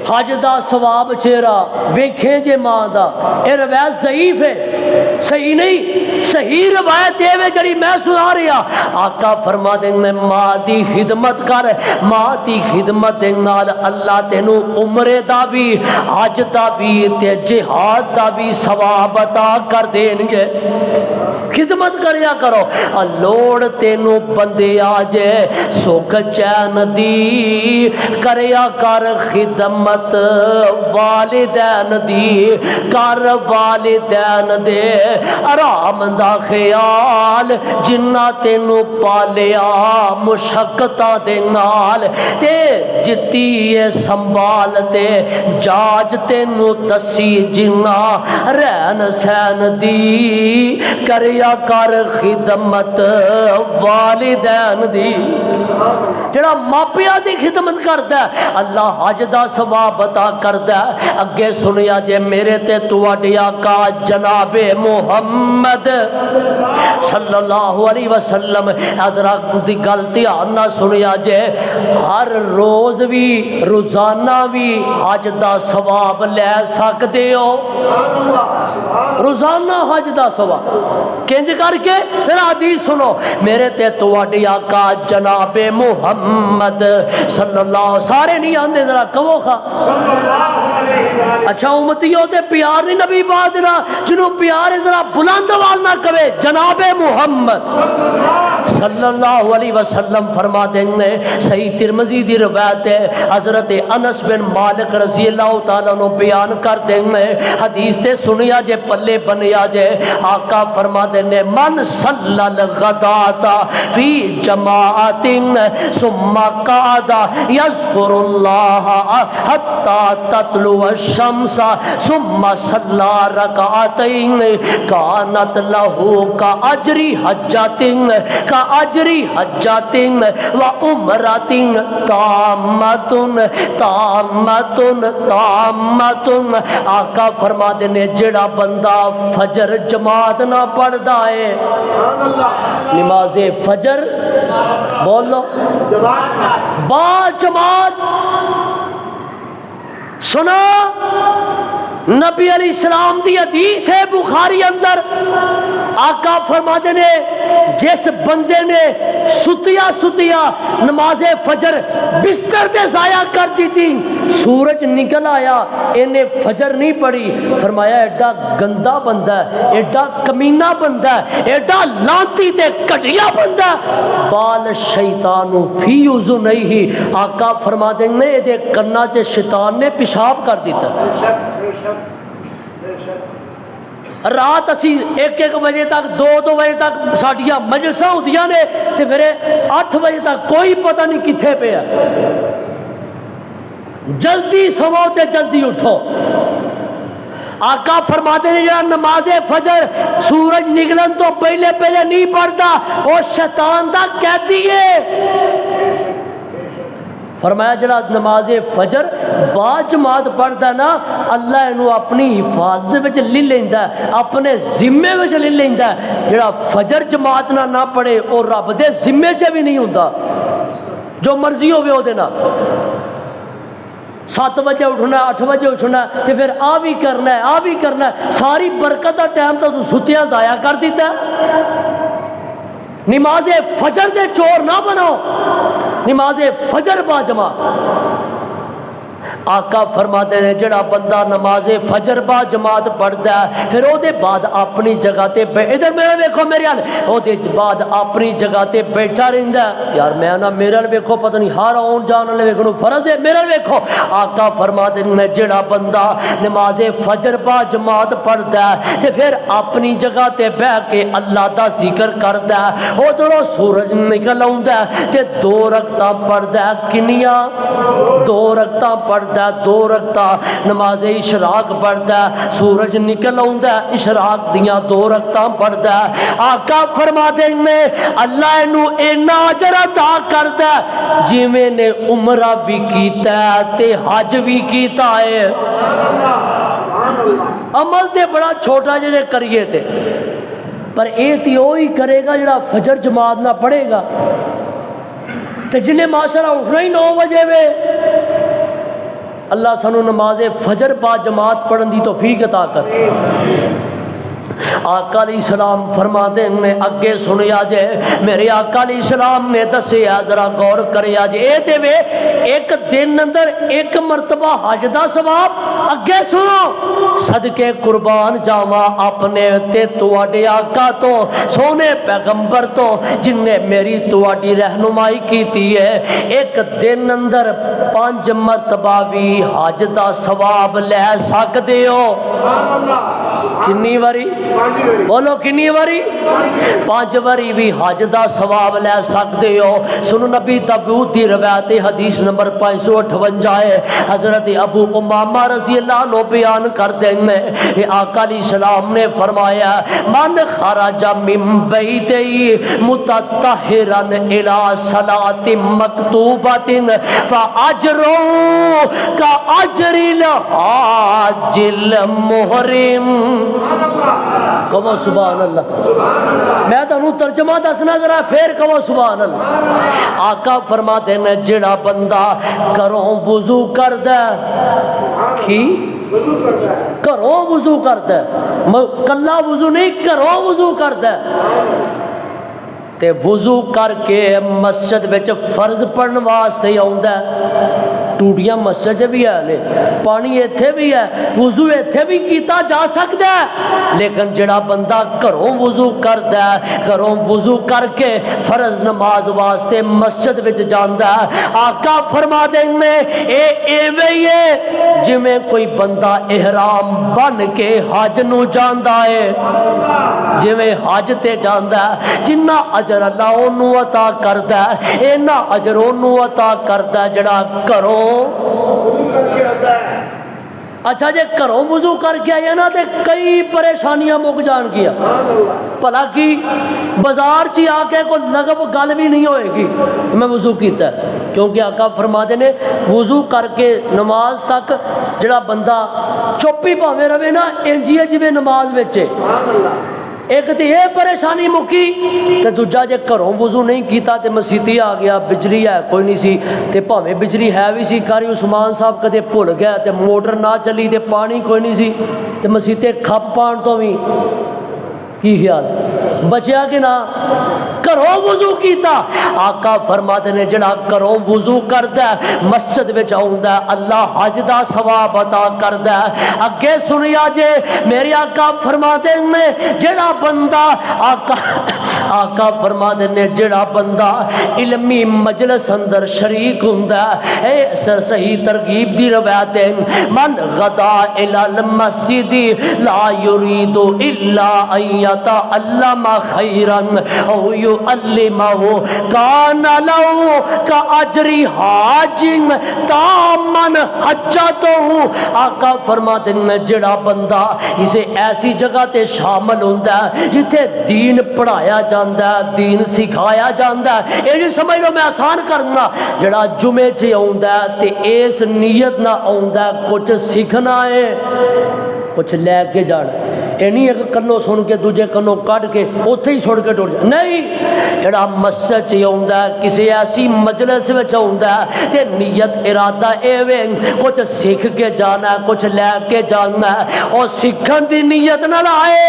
حج دا ثواب چہرہ ویکھیں جے ماں دا اے روایت ضعیف ہے صحیح نہیں صحیح روایت ہے جڑی میں سنا رہا آقا فرما دے ماں دی خدمت کر ماں دی خدمت نال اللہ تینو عمرے دا بھی حج دا بھی تے جہاد دا بھی ثواب عطا کر دین گے خدمت کریا کرو لوڑ تینو بندے آجے سکھ چین دی کریا کر خدمت والدین دی کر والدین دے آرام دا خیال جنہ تینو پالیا مشقتاں دے نال تے جتی ہے سنبھال تے جاج تینو دسی جنہ رہن سین دی کریا کر خدمت والدین دی جڑا ماپیاں دی خدمت کردا ہے اللہ حج دا ثواب عطا کردا ہے اگے سنیا جے میرے تے تواڈے آقا جناب محمد صلی اللہ علیہ وسلم حضرت دی گل دھیان نال سنیا جے ہر روز بھی روزانہ بھی حج دا ثواب لے سکدے ہو روزانہ حج دا ثواب کنج کر کے پھر حدیث سنو میرے تے تواڈے آقا جناب محمد صلی اللہ سارے نہیں آندے ذرا کہو خا اچھا امتیوں تے پیار نہیں نبی بات نہ جنوں پیار ہے ذرا بلند آواز نہ کہے جناب محمد صلی اللہ علیہ وسلم فرما دیں گے صحیح ترمذی دی روایت ہے حضرت انس بن مالک رضی اللہ تعالیٰ عنہ بیان کر دیں گے حدیث تے سنیا جے پلے بنیا جے آقا فرما دیں گے من صلی الغداۃ فی جماعت ثم قعد یذکر اللہ حتی تطلع الشمس ثم صلی رکعتین کانت لہ کاجر حجۃ کاجر حجۃ و عمرۃ تامۃ تامۃ تامۃ آقا فرما دے جڑا بندہ فجر جماعت نہ پڑھدا ہے نماز فجر بولو با جماعت سنا نبی علیہ السلام دی حدیث ہے بخاری اندر آقا فرماتے نے جس بندے نے ستیا ستیا نماز فجر بستر تے ضائع کر دی تھی سورج نکل آیا انہیں فجر نہیں پڑھی فرمایا ایڈا گندا بندہ ہے ایڈا کمینہ بندہ ہے ایڈا لانتی تے کٹیا بندہ ہے بال شیطان فی اذنیہ آقا فرما دیں گے یہ کنا چ شیطان نے پیشاب کر دیتا رات اسی ایک ایک بجے تک دو دو بجے تک ساڈیاں مجلساں ہوندیاں نے تے پھر 8 بجے تک کوئی پتہ نہیں کتھے پیا جلدی سو تے جلدی اٹھو آقا فرماتے ہیں جڑا نماز فجر سورج نکلن تو پہلے پہلے نہیں پڑھتا وہ شیطان دا قیدی ہے فرمایا جڑا نماز فجر با جماعت پڑھدا نا اللہ انہوں اپنی حفاظت وچ لے لیندا ہے اپنے ذمے وچ لے لیندا ہے جڑا فجر جماعت نہ پڑھے اور رب دے ذمے چ بھی نہیں ہوندا جو مرضی ہوے او دے نال 7 بجے اٹھنا 8 بجے اٹھنا تے پھر آ بھی کرنا ہے آ بھی کرنا ہے ساری برکت دا ٹائم تو ستیا ضائع کر دیتا ہے نماز فجر دے چور نہ بنو نماز فجر با جماعت آقا فرماتے ہیں جڑا بندہ نماز فجر با جماعت پڑھدا ہے پھر او دے بعد اپنی جگہ تے ادھر میرے ویکھو میرے حال او دے بعد اپنی جگہ تے بیٹھا رہندا ہے یار میں نا میرے حال ویکھو پتہ نہیں ہر اون جان والے ویکھو فرض ہے میرے حال ویکھو آقا فرماتے ہیں جڑا بندہ نماز فجر با جماعت پڑھدا ہے تے پھر اپنی جگہ تے بیٹھ کے اللہ دا ذکر کردا ہے ادھروں سورج نکل آوندا ہے تے 2 رکعتاں پڑھدا ہے کنیاں 2 رکعتاں پڑھدا 2 رکعتاں نماز اشراق پڑھدا ہے سورج نکل آوندا ہے اشراق دیاں 2 رکعتاں پڑھدا ہے آقا فرماتے ہیں اللہ انہوں اینا اجر عطا کردا ہے جویں نے عمرہ بھی کیتا ہے تے حج بھی کیتا ہے عمل تے بڑا چھوٹا جڑے کریے تے پر اے تے وہی کرے گا جڑا فجر جماعت نہ پڑھے گا تے جنہیں ماشاءاللہ اٹھنا ہی 9 بجے وے اللہ سانو نماز فجر با جماعت پڑھن دی توفیق عطا کر آقا علیہ السلام فرما دیں نے اگے سنیا جے میرے آقا علیہ السلام نے دسیا ذرا غور کریا جے اے تے وے ایک دن اندر ایک مرتبہ حج دا ثواب اگے سنو صدقے قربان جاواں اپنے تے تواڈے آقا تو سونے پیغمبر تو جن نے میری تواڈی رہنمائی کیتی ہے ایک دن اندر 5 مرتبہ بھی حج دا ثواب لے سکدے ہو کنی واری بولو کنی واری 5 واری بھی حج دا ثواب لے سکتے ہو سنو نبی داؤد دی روایت حدیث نمبر 558 ہے حضرت ابو امامہ رضی اللہ عنہ بیان کرتے ہیں کہ آقا علیہ السلام نے فرمایا من خرج من بیتہی متطہرا الی صلاۃ مکتوبۃ فاجرہ کاجر الحاج المحرم کہو سبحان اللہ میں تانوں ترجمہ دسنا ذرا پھر کہو سبحان اللہ آقا فرماتے ہیں جڑا بندہ گھروں وضو کردا کی گھروں وضو کردا کلا وضو نہیں گھروں وضو کردا تے وضو کر کے مسجد وچ فرض پڑھن واسطے آوندا ٹوٹیاں مسجد بھی ہے نے پانی ایتھے بھی ہے وضو ایتھے بھی کیتا جا سکتا ہے لیکن جڑا بندہ گھروں وضو کردا ہے گھروں وضو کر کے فرض نماز واسطے مسجد وچ جاندا ہے آقا فرما دے نے اے ایویں ہی ہے جویں کوئی بندہ احرام بن کے حج نو جاندا ہے جویں حج تے جاندا ہے جنہ اجر اللہ اونوں عطا کردا ہے اینا اجر اونوں عطا کردا ہے جڑا گھروں اچھا جے گھروں وضو کر کے آیا نا تے کئی پریشانیاں مک جان گیا بھلا کی بازار چی آ کے کوئی لغو گل بھی نہیں ہوئے گی میں وضو کیتا ہے کیونکہ آقا فرماتے نے وضو کر کے نماز تک جڑا بندہ چوپی پاوے رہے نا انجیے جویں نماز وچ ایک تے یہ پریشانی مکی تے دوجا جے گھروں وضو نہیں کیتا تے مسیتی آ گیا بجلی ہے کوئی نہیں سی تے بھاویں بجلی ہے بھی سی قاری عثمان صاحب کدے بھول گیا تے موٹر نہ چلی تے پانی کوئی نہیں سی تے مسیتے کھپ پان تو بھی کی خیال بچیا کہ نہ گھروں وضو کیتا آقا فرماتے نے جڑا گھروں وضو کردا ہے مسجد وچ آوندا ہے اللہ حج دا ثواب عطا کردا ہے اگے سنیا جے میرے آقا فرماتے نے جڑا بندہ آقا فرماتے نے جڑا بندہ علمی مجلس اندر شریک ہوندا ہے اے صحیح ترغیب دی روایت ہے من غدا الی المسجد لا یرید الا ان يتعلم خيرا او يعلمه كان له كاجر حاج تاما حجته آقا فرماتے ہیں جڑا بندہ اسے ایسی جگہ تے شامل ہوندا ہے جتھے دین پڑھایا جاندا ہے دین سکھایا جاندا ہے اے نہیں سمجھ لو میں آسان کرنا جڑا جمعے چ آوندا ہے تے اس نیت نہ آوندا ہے کچھ سیکھنا ہے کچھ لے کے جانا یہ نہیں ایک کنوں سن کے دوجے کنوں کٹ کے اوتھے ہی چھوڑ کے ٹر جائے نہیں جڑا مسجد چ آوندا ہے کسی ایسی مجلس وچ آوندا ہے تے نیت ارادہ ایویں کچھ سیکھ کے جانا ہے کچھ لے کے جانا ہے اور سیکھن دی نیت نہ لائے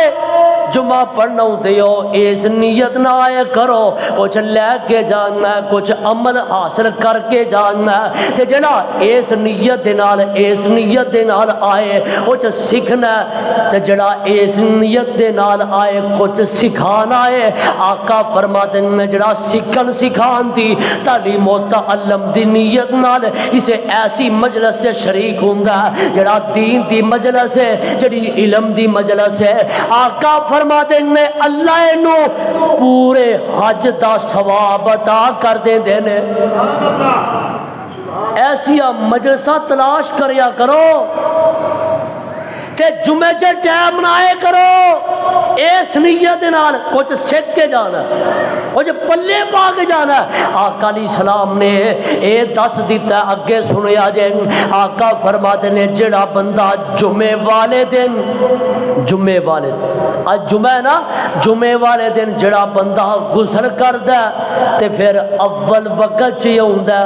جمعہ پڑھنا ہوتے ہو اس نیت نہ آئے کرو کچھ لے کے جانا ہے کچھ عمل حاصل کر کے جانا ہے تے جڑا اس نیت دے نال آئے کچھ سیکھنا ہے تے جڑا اس نیت دے نال آئے کچھ سکھانا ہے آقا فرماتے ہیں جڑا سیکھن سکھان دی تعلیم و تعلم دی نیت نال اسے ایسی مجلس سے شریک ہوندا ہے جڑا دین دی مجلس ہے جڑی علم دی مجلس ہے آقا فرماتے ہیں اللہ نو پورے حج دا ثواب عطا کر دے نے ایسیا مجلسہ تلاش کریا کرو کہ جمعے چ ٹائم نہ آئے کرو اس نیت نال کچھ سیکھ کے جانا کچھ پلے پا کے جانا آقا علیہ السلام نے اے دس دیتا اگے سنیا جے آقا فرماتے نے جڑا بندہ جمعے والے دن آج جمعہ ہے نا جمعے والے دن جڑا بندہ غسل کردا تے پھر اول وقت چ ہوندا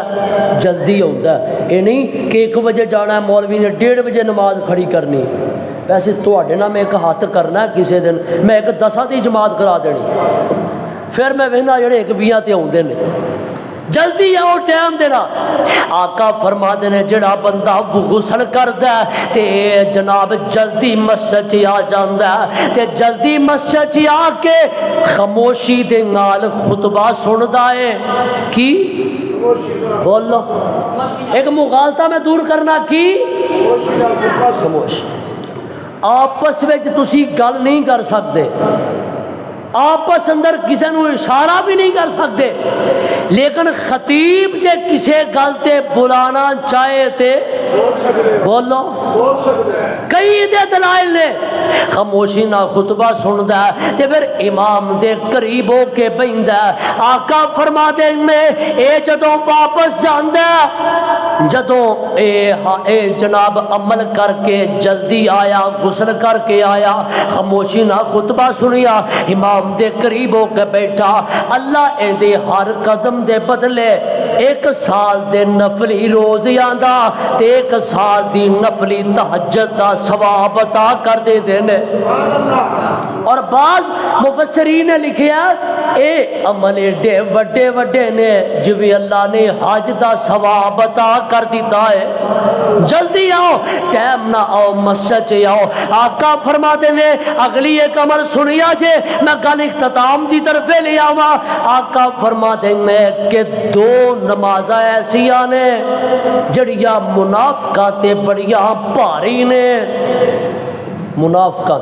جلدی ہوندا یہ نہیں کہ 1 بجے جانا ہے مولوی نے 1:30 بجے نماز کھڑی کرنی ویسے تواڈے نال میں ایک ہاتھ کرنا کسی دن میں ایک 10 دی جماعت کرا دینی، پھر میں وہنا جڑے ایک 20 تے آؤندے نے، جلدی آؤ ٹائم دینا۔ آقا فرما دے نے جڑا بندہ غسل کردا ہے تے جناب جلدی مسجد چ آ جاندا ہے تے جلدی مسجد چ آ کے خاموشی دے نال خطبہ سندا ہے، کی بولو ایک مغالطہ میں دور کرنا، کی خاموش، آپس وچ تسی گل نہیں کر سکتے، آپس اندر کسی نو اشارہ بھی نہیں کر سکتے، لیکن خطیب جے کسی گل تے بلانا چاہے تے بولو، کئی دے دلائل نے، خاموشی نہ خطبہ سندا ہے تے پھر امام دے قریب ہو کے بہندا ہے۔ آقا فرما دے میں اے جدوں واپس جاندا ہے، جدوں اے جناب عمل کر کے جلدی آیا، غسل کر کے آیا، خاموشی نہ خطبہ سنیا، امام دے قریب ہو کے بیٹھا، اللہ اے دے ہر قدم دے بدلے 1 سال دے نفلی روزے آندا تے 1 سال دی نفلی تہجد دا ثواب عطا کر دے دینے۔ اور بعض مفسرین نے لکھیا اے عمل ایڈے وڈے وڈے نے جویں اللہ نے حج دا ثواب عطا کر دیتا ہے۔ جلدی آؤ، ٹائم نہ آؤ، مسجد چ آؤ۔ آقا فرما دے نے اگلی ایک عمل سنیا جے میں گل اختتام دی طرف لے آواں۔ آقا فرما دے نے کہ 2 نمازاں ایسیاں نے جڑیاں منافقات تے بڑیاں بھاری نے، منافقات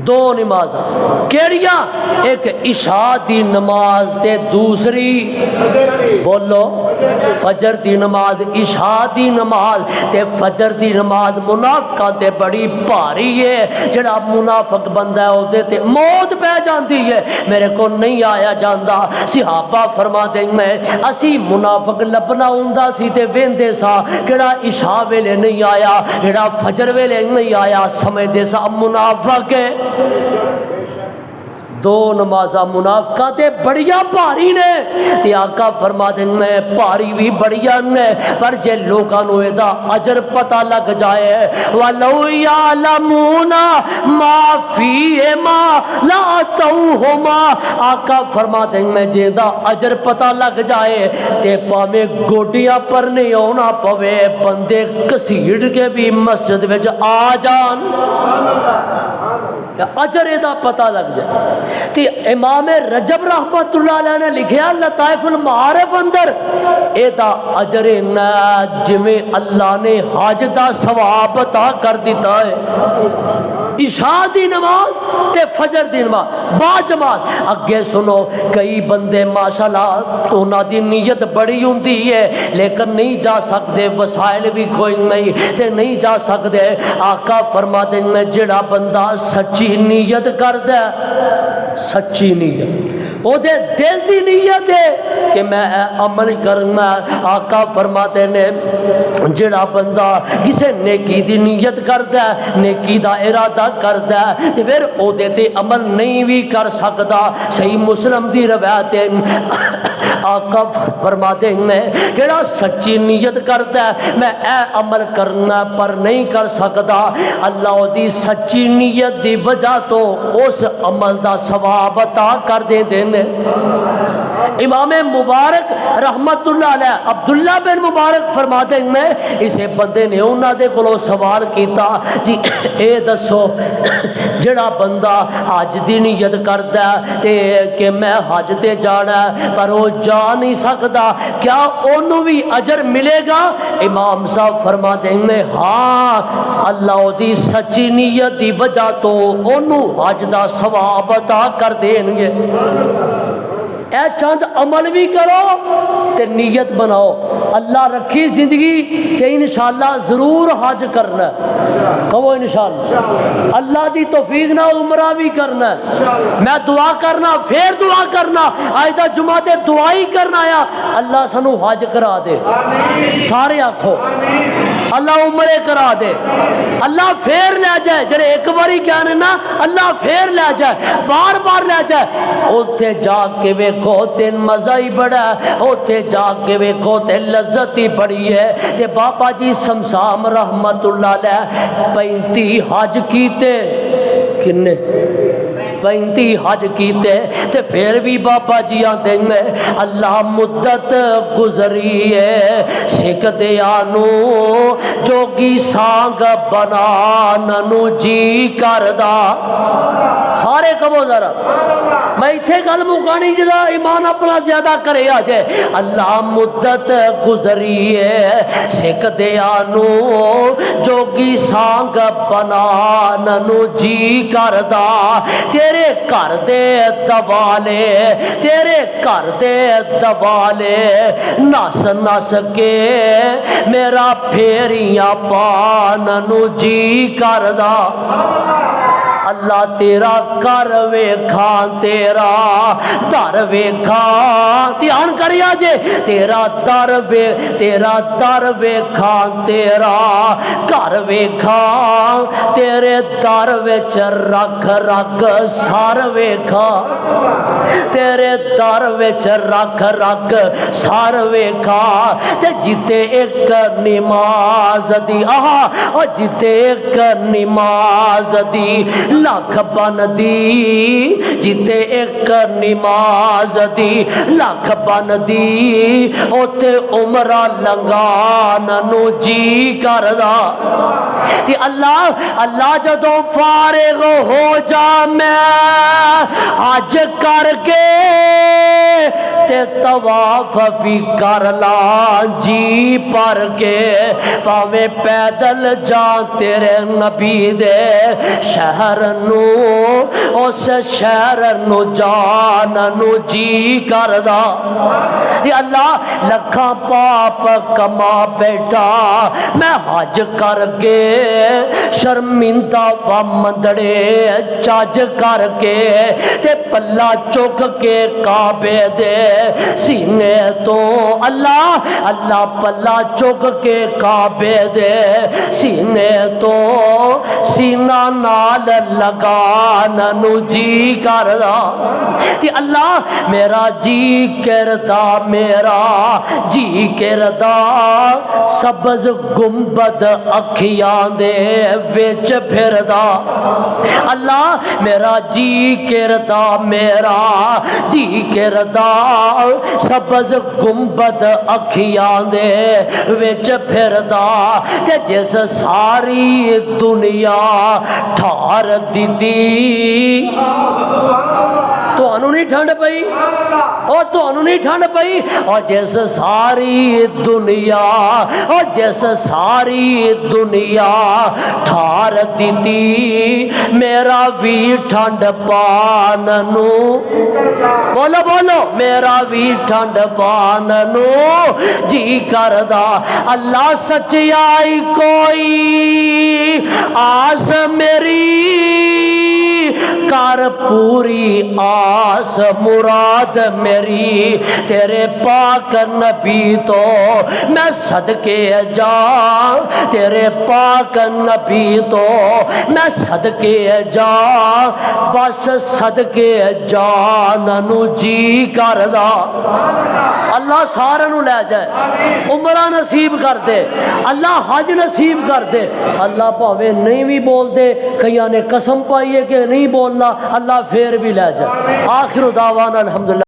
2 نمازاں کیڑیاں؟ ایک عشاء دی نماز تے دوسری بولو فجر دی نماز۔ عشاء دی نماز تے فجر دی نماز منافقاں تے بڑی بھاری ہے، جڑا منافق بندہ ہے اودے تے موت پہ جاندی ہے، میرے کو نہیں آیا جاندا۔ صحابہ فرما دے نے اسی منافق لبنا ہوندا سی تے ویندے سا کیڑا عشاء ویلے نہیں آیا، کیڑا فجر ویلے نہیں آیا، سمجھدے سا منافق ہے۔ 2 نمازاں منافقاں تے بڑیاں بھاری نے تے آقا فرما دے نے بھاری بھی بڑیاں نے، پر جے لوکاں نو ادا اجر پتہ لگ جائے وَلَوْ يَعْلَمُونَ مَا فِيهِمَا لَأَتَوْهُمَا، آقا فرما دے نے جے دا اجر پتہ لگ جائے تے پاویں گوڈیاں پر نہیں ہونا پوے، بندے کسیڑ کے بھی مسجد وچ آ جان، اجر دا پتہ لگ جائے۔ تے امام رجب رحمت اللہ علیہ نے لکھیا لطائف المعارف اندر اے دا اجر نہ جویں اللہ نے حج دا ثواب عطا کر دیتا ہے۔ عشاء دی نماز تے فجر دی نماز با جماعت۔ اگے سنو کئی بندے ماشاءاللہ انہاں دی نیت بڑی ہوندی ہے لیکن نہیں جا سکتے، وسائل بھی کوئی نہیں تے نہیں جا سکتے۔ آقا فرما دے نے جڑا بندہ سچی نیت کردا ہے، سچی نیت او دے دل دی نیت ہے کہ میں عمل کرنا، آقا فرماتے نے جڑا بندہ کسے نیکی دی نیت کردا ہے، نیکی دا ارادہ کردا ہے تے پھر او دے تے عمل نہیں بھی کر سکدا، صحیح مسلم دی روایت ہے آقا فرماتے ہیں جڑا سچی نیت کردا ہے میں اے عمل کرنا پر نہیں کر سکدا، اللہ دی سچی نیت دی وجہ تو اس عمل دا ثواب عطا کر دے دینے۔ امام مبارک رحمت اللہ علیہ عبداللہ بن مبارک فرماتے ہیں اسے بندے نے انہاں دے کولوں سوال کیتا جی اے دسو جڑا بندہ حج دی نیت کردا ہے تے کہ میں حج تے جانا ہے پر وہ جا نہیں سکدا، کیا انہوں بھی اجر ملے گا؟ امام صاحب فرماتے ہیں ہاں، اللہ دی سچی نیت دی وجہ تو انہوں حج دا ثواب عطا کر دیں گے۔ اے چند عمل بھی کرو تے نیت بناؤ، اللہ رکھی زندگی تے انشاءاللہ ضرور حج کرنا ہے، کہو انشاءاللہ، اللہ دی توفیق نہ عمرہ بھی کرنا ہے، میں دعا کرنا پھر دعا کرنا، آج دا جمعہ تے دعا ہی کرنا ہے اللہ سنو حج کرا دے، سارے آکھو اللہ عمرے کرا دے، اللہ پھر لے جائے، جڑے ایک باری کہنے نا اللہ پھر لے جائے، بار بار لے جائے، اوتھے جا کے ویکھو تے مزہ ہی بڑا ہے، اوتھے جا کے ویکھو تے لذت ہی بڑی ہے۔ تے بابا جی سمسام رحمت اللہ علیہ 35 حج کیتے، کنے 35 حج کیتے، تے پھر بھی بابا جی آتے ہیں اللہ مدت گزری ہے سکھ دیانو جوگی سانگ بناننو جی کردا۔ سارے کبو ذرا میں اتھے گل مکانی جدا ایمان اپنا زیادہ کرے آ جائے۔ اللہ مدت گزری ہے سکھ دیانو جوگی سانگ بناننو جی کردا، تیرے گھر دے دوالے، تیرے گھر دے دوالے نس نس کے میرا پھیریاں پاننو جی کردا۔ اللہ تیرا کر ویکھاں تیرا در ویکھاں، دھیان کریا جے، تیرا در ویکھاں تیرا گھر ویکھاں، تیرے در وچ رکھ رکھ سر ویکھاں، تیرے در وچ رکھ رکھ سر ویکھاں، تے جتے ایک نماز دی آہا جتے ایک نماز دی لکھ بن دی، جتے ایک نماز دی لکھ بن دی، اوتے عمرہ لنگاننو جی کردا۔ تے اللہ جدوں فارغ ہو جا میں حج کر کے تے طواف بھی کر لا جی پر کے، پاویں پیدل جان تیرے نبی دے شہر نو، اس شہر نو جاننو جی کردا۔ تے اللہ لکھاں پاپ کما بیٹھا میں حج کر کے شرمندہ و مندڑے چج کر کے، تے پلہ چک کے کعبے دے سینے تو اللہ پلہ چک کے کعبے دے سینے تو سینہ نال لگاننو جی کردا۔ تے اللہ میرا جی کردا، میرا جی کردا سبز گنبد اکھیاں دے وچ پھردا۔ اللہ میرا جی کردا، میرا جی کردا سبز گنبد اکھیاں دے وچ پھردا، تے جس ساری دنیا ٹھار دیتی تو انہوں نہیں ٹھنڈ پئی، اور تو انہوں نہیں ٹھنڈ پئی، اور جس ساری دنیا، اور جس ساری دنیا ٹھار دیتی میرا بھی ٹھنڈ پاننو، بولو بولو میرا بھی ٹھنڈ پاننو جی کردا۔ اللہ سچائی کوئی آس میری کر پوری آس مراد میری، تیرے پاک نبی تو میں صدقے جا، تیرے پاک نبی تو میں صدقے جا، بس صدقے جاننو جی کردا۔ اللہ سارے نو لے جائے، عمرہ نصیب کر دے، اللہ حج نصیب کر دے۔ اللہ پاوے نہیں بھی بول دے، کئیاں نے قسم پائی ہے کہ نہیں بولنا، اللہ پھر بھی لے جائے۔ آخر دعوانا الحمدللہ۔